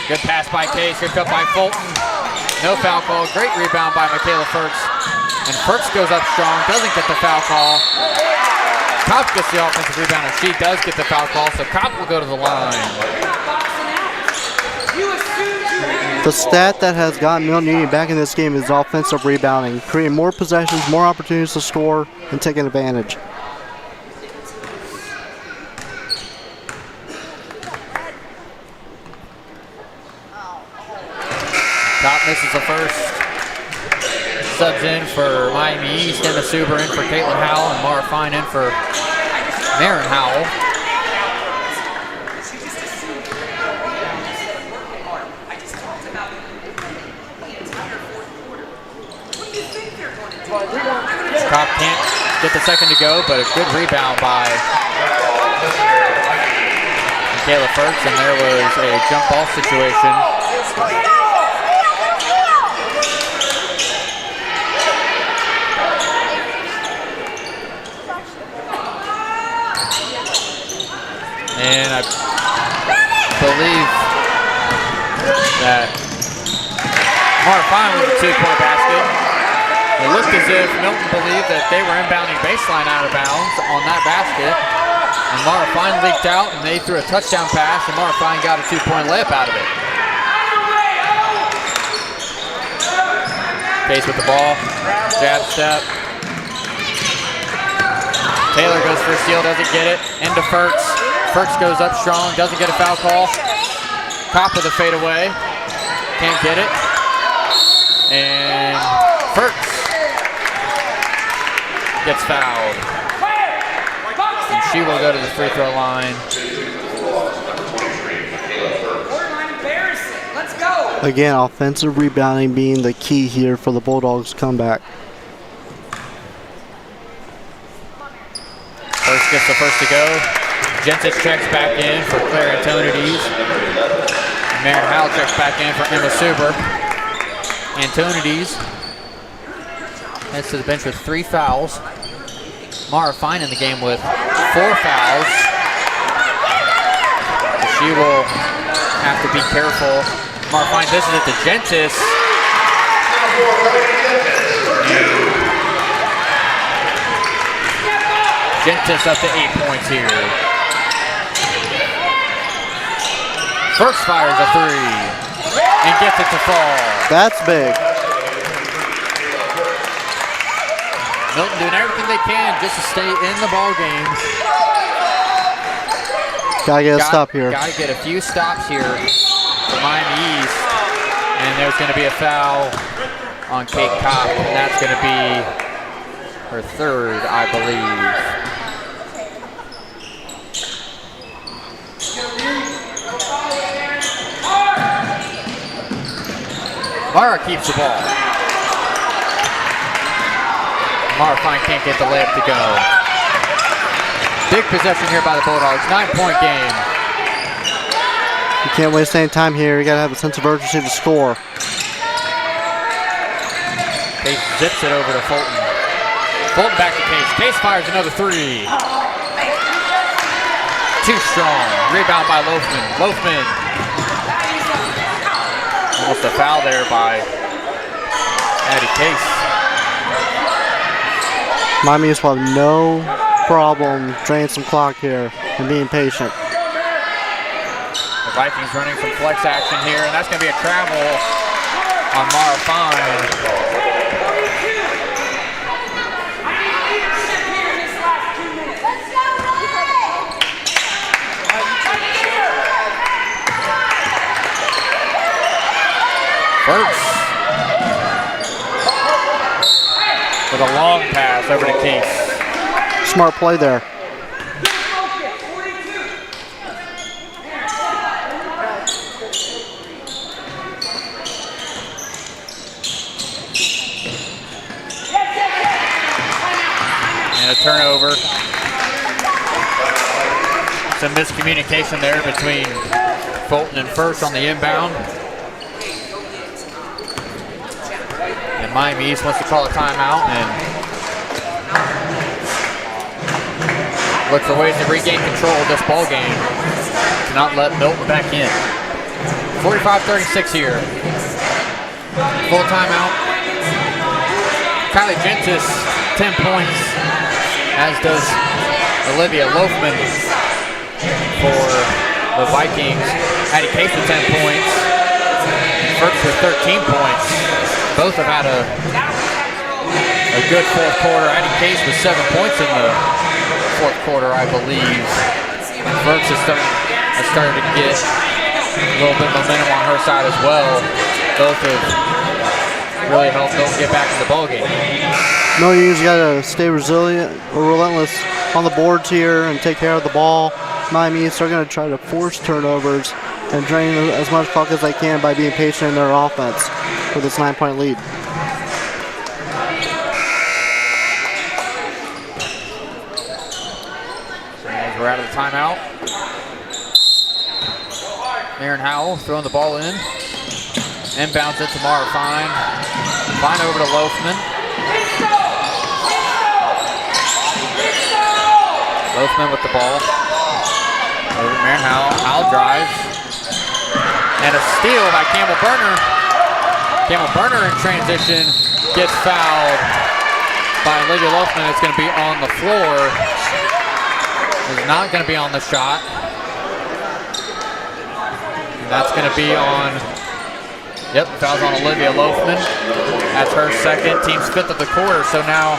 Good pass by Case, good cut by Fulton. No foul call, great rebound by Michaela Firks. And Firks goes up strong, doesn't get the foul call. Kopp gets the offensive rebound, and she does get the foul call, so Kopp will go to the line. The stat that has gotten Milton-Union back in this game is offensive rebounding, creating more possessions, more opportunities to score, and taking advantage. Kopp misses the first. Subs in for Miami East, Emma Suber in for Caitlin Howell, and Mara Fine in for Marin Howell. get the second to go, but a good rebound by Michaela Firks, and there was a jump ball situation. And I believe that Mara Fine with a 2-point basket. It looked as if Milton believed that they were inbounding baseline out of bounds on that basket. And Mara Fine leaked out, and they threw a touchdown pass, and Mara Fine got a 2-point layup out of it. Case with the ball, jab step. Taylor goes for a steal, doesn't get it. Into Firks. Firks goes up strong, doesn't get a foul call. Top of the fadeaway, can't get it. And Firks gets fouled. And she will go to the free throw line. Let's go. Again, offensive rebounding being the key here for the Bulldogs' comeback. First gets the first to go. Jensen checks back in for Claire Antonides. Maren Howell checks back in for Emma Suber. Antonides heads to the bench with 3 fouls. Mara Fine in the game with 4 fouls. She will have to be careful. Mara Fine misses it to Gentis. Gentis up to 8 points here. Firks fires a 3 and gets it to fall. That's big. Milton doing everything they can just to stay in the ball game. Gotta get a stop here. Gotta get a few stops here for Miami East. And there's gonna be a foul on Kate Kopp, and that's gonna be her 3rd, I believe. Mara keeps the ball. Mara Fine can't get the layup to go. Big possession here by the Bulldogs, 9-point game. You can't waste any time here. You gotta have a sense of urgency to score. Case zips it over to Fulton. Fulton back to Case. Case fires another 3. Too strong. Rebound by Loafman. Loafman. Almost a foul there by Addie Case. Miami East will have no problem draining some clock here and being patient. The Vikings running some flex action here, and that's going to be a travel on Mara Fine. First, with a long pass over to Case. Smart play there. And a turnover. Some miscommunication there between Fulton and First on the inbound. And Miami East wants to call a timeout and look for ways to regain control of this ball game to not let Milton back in. 45-36 here. Full timeout. Kylie Gentis, 10 points, as does Olivia Loafman for the Vikings. Addie Case with 10 points. First with 13 points. Both have had a good fourth quarter. Addie Case with 7 points in the fourth quarter, I believe. And Firks has started to get a little bit of momentum on her side as well. Both have really helped Milton get back in the ballgame. No, you just gotta stay resilient or relentless on the boards here and take care of the ball. Miami East are gonna try to force turnovers and drain as much clock as they can by being patient in their offense for this 9-point lead. timeout. Aaron Howell throwing the ball in. Inbounds it to Mara Fine. Fine over to Loafman. Loafman with the ball. Over to Aaron Howell. Howell drives. And a steal by Campbell Burner. Campbell Burner in transition gets fouled by Olivia Loafman. It's going to be on the floor. It's not going to be on the shot. And that's going to be on, yep, foul's on Olivia Loafman. That's her second, team's fifth of the quarter. So now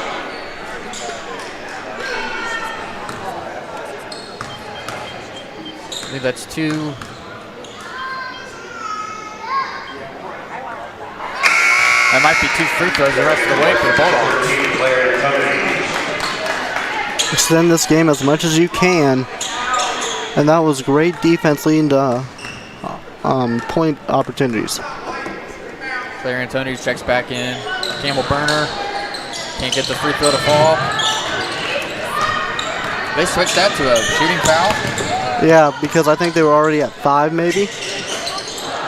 I believe that's two. That might be two free throws the rest of the way for the Bulldogs. Extend this game as much as you can. And that was great defense leading to point opportunities. Claire Antonius checks back in. Campbell Burner can't get the free throw to fall. They switched that to a shooting foul? Yeah, because I think they were already at 5 maybe.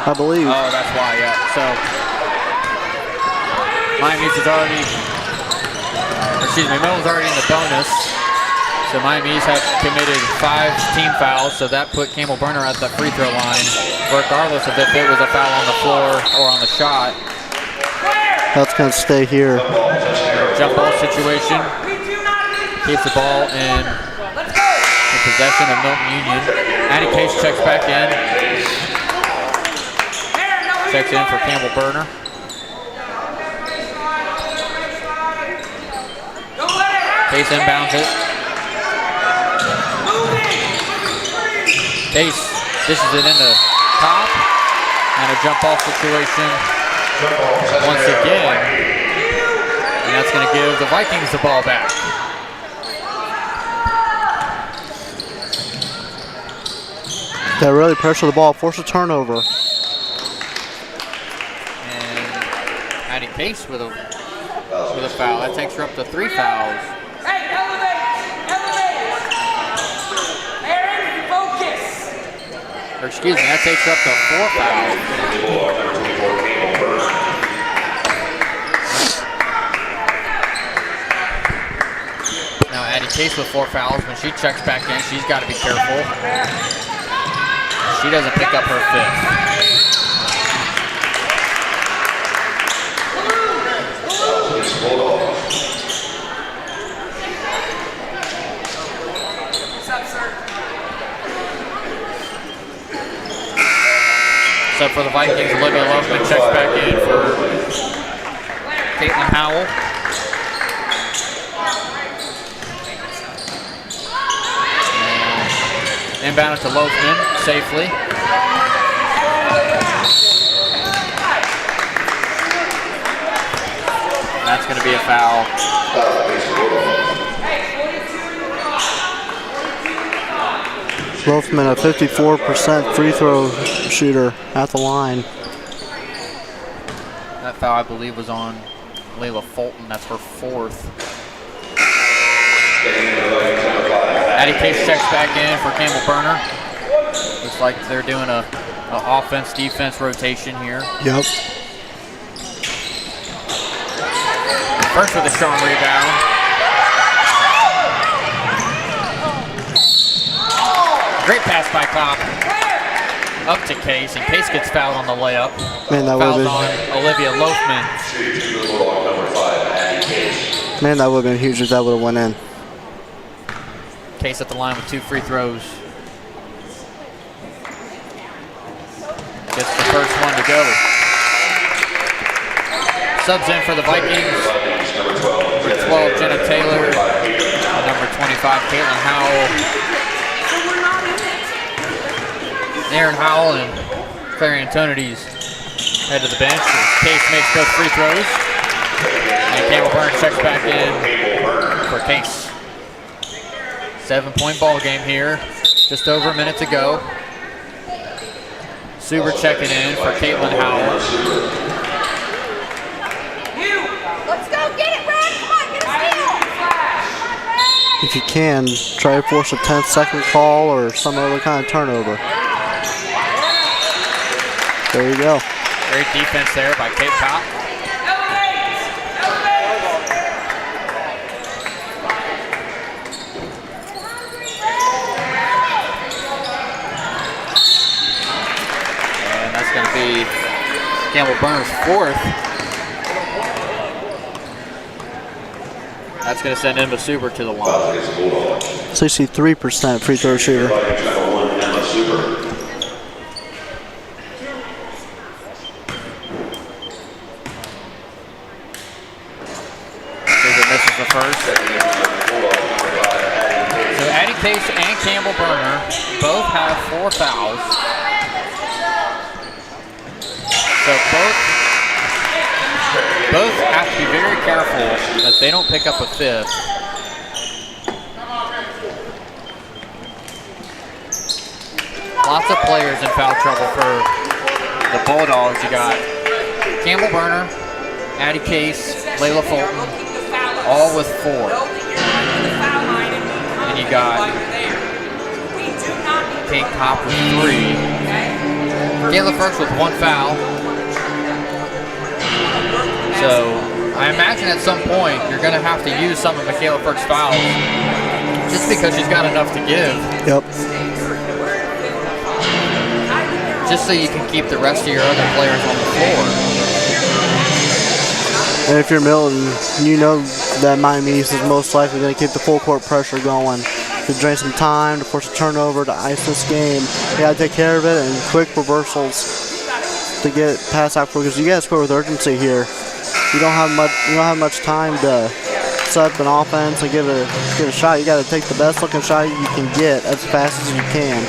I believe. Oh, that's why, yeah. So Miami's is already, Milton's already in the bonus. So Miami's have committed 5 team fouls, so that put Campbell Burner at the free throw line, regardless of if it was a foul on the floor or on the shot. That's going to stay here. Jump ball situation. Keeps the ball in possession of Milton-Union. Addie Case checks back in. Checks in for Campbell Burner. Case inbounds it. Case dishes it into top. And a jump ball situation once again. And that's going to give the Vikings the ball back. They really pressure the ball, force a turnover. And Addie Case with a foul. That takes her up to 3 fouls. Hey, elevate! Aaron, focus! Or excuse me, that takes her up to 4 fouls. Now Addie Case with 4 fouls. When she checks back in, she's got to be careful. She doesn't pick up her 5th. So for the Vikings, Olivia Loafman checks back in for Caitlin Howell. Inbound to Loafman safely. That's going to be a foul. Loafman, a 54% free throw shooter at the line. That foul, I believe, was on Layla Fulton. That's her 4th. Addie Case checks back in for Campbell Burner. Looks like they're doing a offense-defense rotation here. Yep. First with a strong rebound. Great pass by Kopp. Up to Case, and Case gets fouled on the layup. Man, that Fouls would on Olivia Loafman. have been huge if that would have went in. Case at the line with 2 free throws. Gets the first one to go. Subs in for the Vikings. Number 12, Jenna Taylor. Number 25, Caitlin Howell. Aaron Howell and Claire Antonides head to the bench. Case makes both free throws. And Campbell Burner checks back in for Case. 7-point ball game here. Just over a minute to go. Suber checking in for Caitlin Howell. Let's go get it, Brad. Come on, get a steal. If if you can, try to force a 10-second call or some other kind of turnover. There you go. Great defense there by Cape Cod. And that's going to be Campbell Burner's 4th. That's going to send Emma Super to the line. 63% free throw shooter. Misses the first. So Addie Case and Campbell Burner both have 4 fouls. So both have to be very careful that they don't pick up a 5th. Lots of players in foul trouble for the Bulldogs. You got Campbell Burner, Addie Case, Layla Fulton, all with 4. And you got Kate Kopp with 3. Kayla First with 1 foul. So I imagine at some point you're going to have to use some of Michaela Firk's fouls just because she's got enough to give. Yep. Just so you can keep the rest of your other players on the floor. And if you're Milton, you know that Miami East is most likely going to keep the full court pressure going. To drain some time, to force a turnover, to ice this game. You got to take care of it and quick reversals to get past that because you got to score with urgency here. You don't have much time to set up an offense and get a shot. You got to take the best looking shot you can get as fast as you can.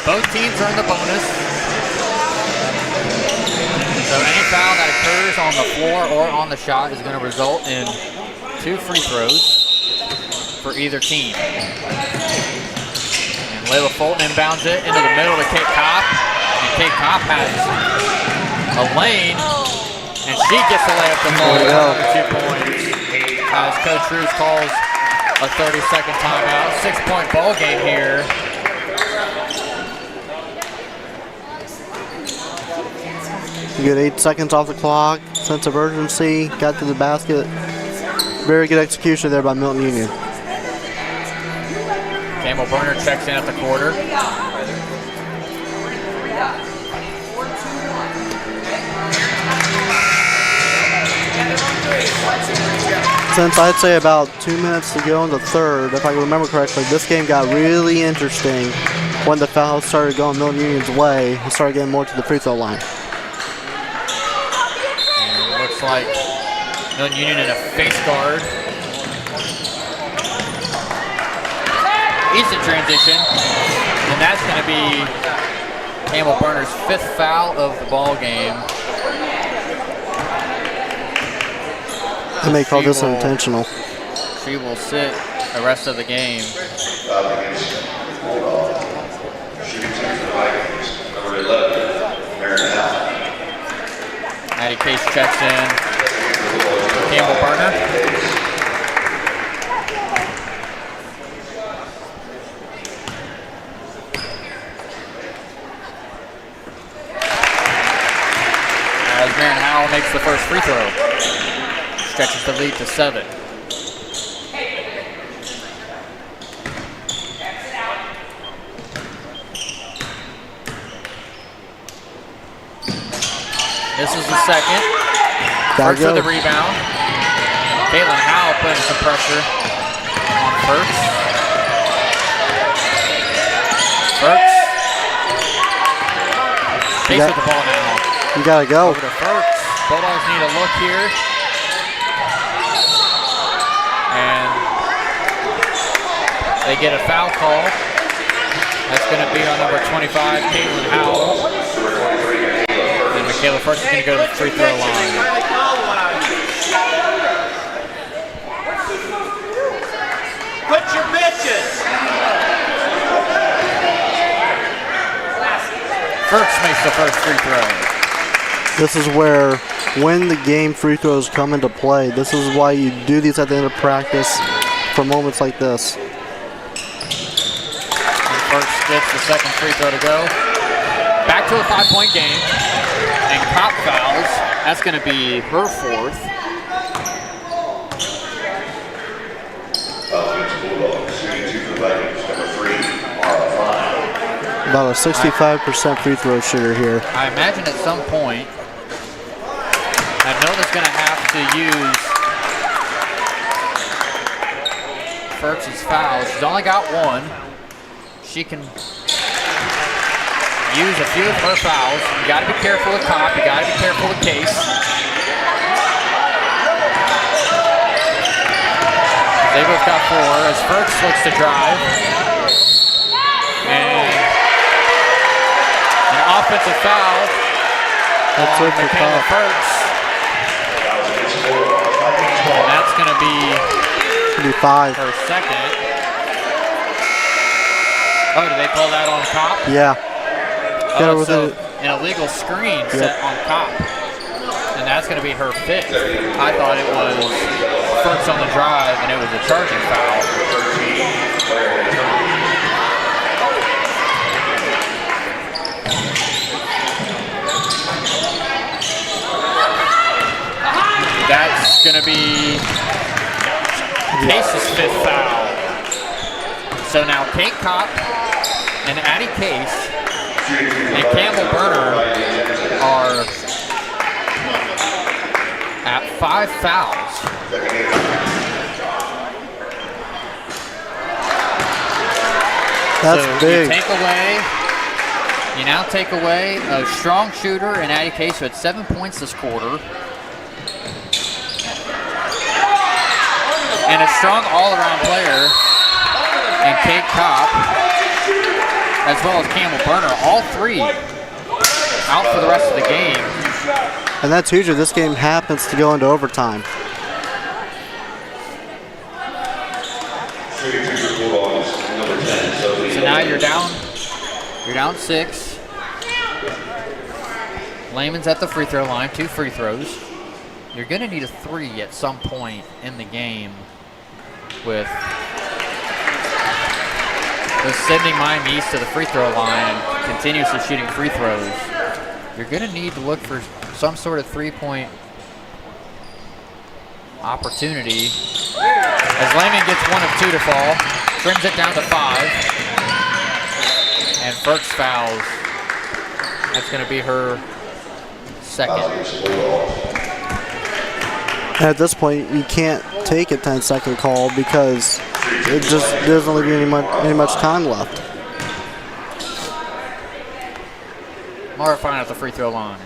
Both teams are in the bonus. So any foul that occurs on the floor or on the shot is going to result in 2 free throws for either team. And Layla Fulton inbounds it into the middle to Kate Kopp. And Kate Kopp has a lane, and she gets the layup to fall with 2 points. As Coach Roos calls a 30-second timeout. 6-point ball game here. You get 8 seconds off the clock, sense of urgency, got to the basket. Very good execution there by Milton-Union. Campbell Burner checks in at the quarter. Since I'd say about 2 minutes to go in the third, if I remember correctly, this game got really interesting when the fouls started going Milton-Union's way. It started getting more to the free throw line. And it looks like Milton-Union in a face guard. Easy transition, and that's going to be Campbell Burner's 5th foul of the ball game. They may call this intentional. She will sit the rest of the game. Addie Case checks in. Campbell Burner. As Maren Howell makes the first free throw. Stretches the lead to 7. This is the second. First for the rebound. Caitlin Howell putting some pressure on Firks. Takes with the ball now. You gotta go. Over to Firks. Bulldogs need a look here. And they get a foul call. That's going to be on number 25, Caitlin Howell. And Michaela First is going to go to the free throw line. Put your bitches. First makes the first free throw. This is where when the game free throws come into play. This is why you do these at the end of practice for moments like this. First gets the second free throw to go. Back to a 5-point game. And Kopp fouls. That's going to be her fourth. About a 65% free throw shooter here. I imagine at some point that Milton's going to have to use Ferks' fouls. She's only got one. She can use a few of her fouls. You got to be careful with Kopp. You got to be careful with Case. They both got 4 as Ferks looks to drive. And an offensive foul. That's it for Michaela Kopp. Ferks. And that's going to be 5. her second. Oh, did they call that on Kopp? Yeah. Got her Oh, with so it. an illegal screen set on Kopp. And that's going to be her 5th. I thought it was Ferks on the drive, and it was a charging foul. That's going to be Case's 5th foul. So now Kate Kopp and Addie Case and Campbell Burner are at 5 fouls. That's so big. You now take away a strong shooter in Addie Case who had 7 points this quarter. And a strong all-around player in Kate Kopp, as well as Campbell Burner. All 3 out for the rest of the game. And that's huge if this game happens to go into overtime. So now you're down 6. Lehman's at the free throw line, 2 free throws. You're going to need a 3 at some point in the game with sending Miami East to the free throw line and continuously shooting free throws. You're going to need to look for some sort of 3-point opportunity. As Lehman gets 1 of 2 to fall, trims it down to 5, and Ferks fouls. That's going to be her second. At this point, you can't take a 10-second call because it just doesn't leave you any much time left. Mara Fine at the free throw line.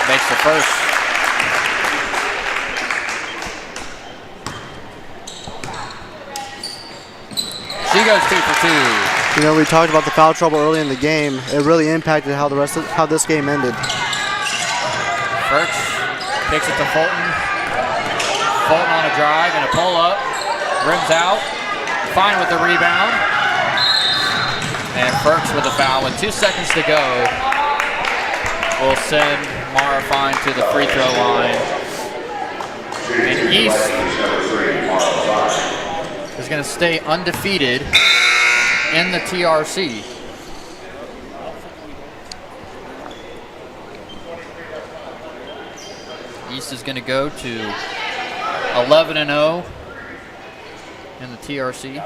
Makes the first. She goes 2 for 2. You know, we talked about the foul trouble early in the game. It really impacted how this game ended. Ferks kicks it to Fulton. Fulton on a drive and a pull-up. Rims out. Fine with the rebound. And Ferks with a foul. With 2 seconds to go, will send Mara Fine to the free throw line. And East is going to stay undefeated in the TRC. East is going to go to 11-0 in the TRC.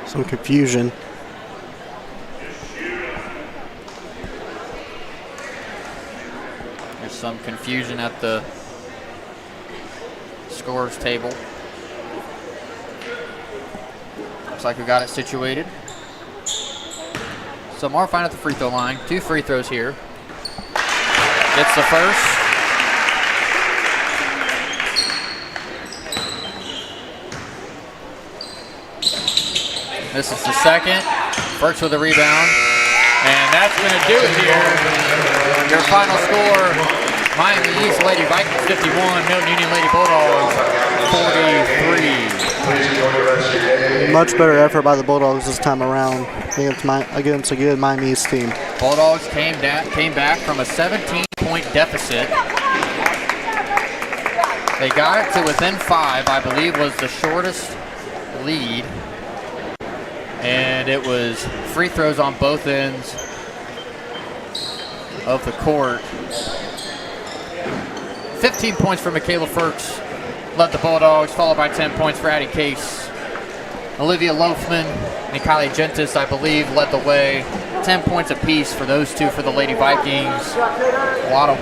Some confusion. There's some confusion at the scores table. Looks like we got it situated. So Mara Fine at the free throw line. 2 free throws here. Gets the first. This is the second. Ferks with a rebound. And that's going to do it here. Your final score, Miami East Lady Vikings 51, Milton-Union Lady Bulldogs 43. Much better effort by the Bulldogs this time around against a good Miami East team. Bulldogs came back from a 17-point deficit. They got it to within 5, I believe was the shortest lead. And it was free throws on both ends of the court. 15 points for Michaela Firks led the Bulldogs, followed by 10 points for Addie Case. Olivia Loafman and Kylie Gentis, I believe, led the way. 10 points apiece for those two for the Lady Vikings. A lot of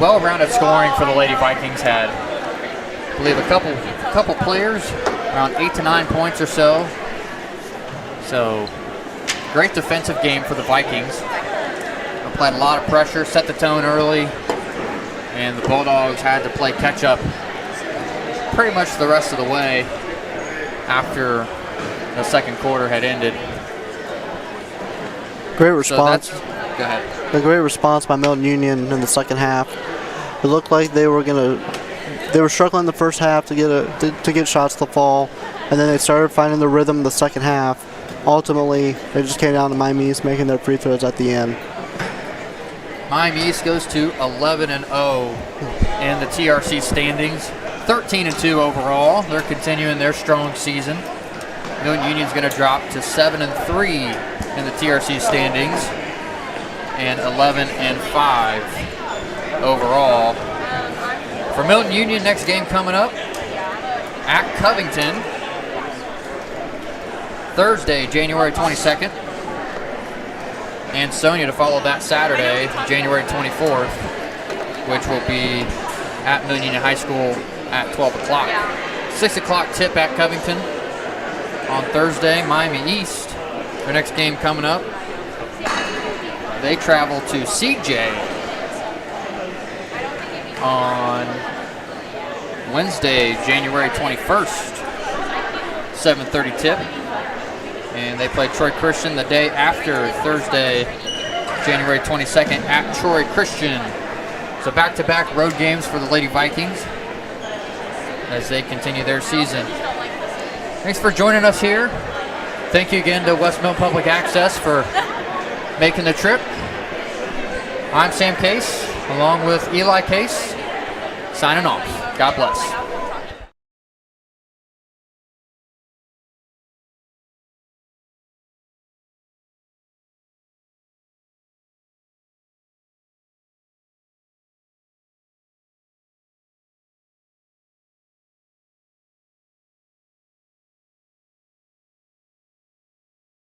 well-rounded scoring for the Lady Vikings. Had, I believe, a couple players, around 8 to 9 points or so. So, great defensive game for the Vikings. Applied a lot of pressure, set the tone early, and the Bulldogs had to play catch-up pretty much the rest of the way after the second quarter had ended. Great response. So go ahead. A great response by Milton-Union in the second half. It looked like they were struggling in the first half to get shots to fall, and then they started finding the rhythm in the second half. Ultimately, it just came down to Miami East making their free throws at the end. Miami East goes to 11-0 in the TRC standings, 13-2 overall. They're continuing their strong season. Milton-Union's going to drop to 7-3 in the TRC standings and 11-5 overall. For Milton-Union, next game coming up at Covington, Thursday, January 22nd. And Sonia to follow that Saturday, January 24th, which will be at Milton-Union High School at 12 o'clock. 6 o'clock tip at Covington on Thursday. Miami East, their next game coming up. They travel to CJ on Wednesday, January 21st, 7:30 tip. And they play Troy Christian the day after, Thursday, January 22nd at Troy Christian. So back-to-back road games for the Lady Vikings as they continue their season. Thanks for joining us here. Thank you again to West Milton Public Access for making the trip. I'm Sam Case, along with Eli Case, signing off. God bless.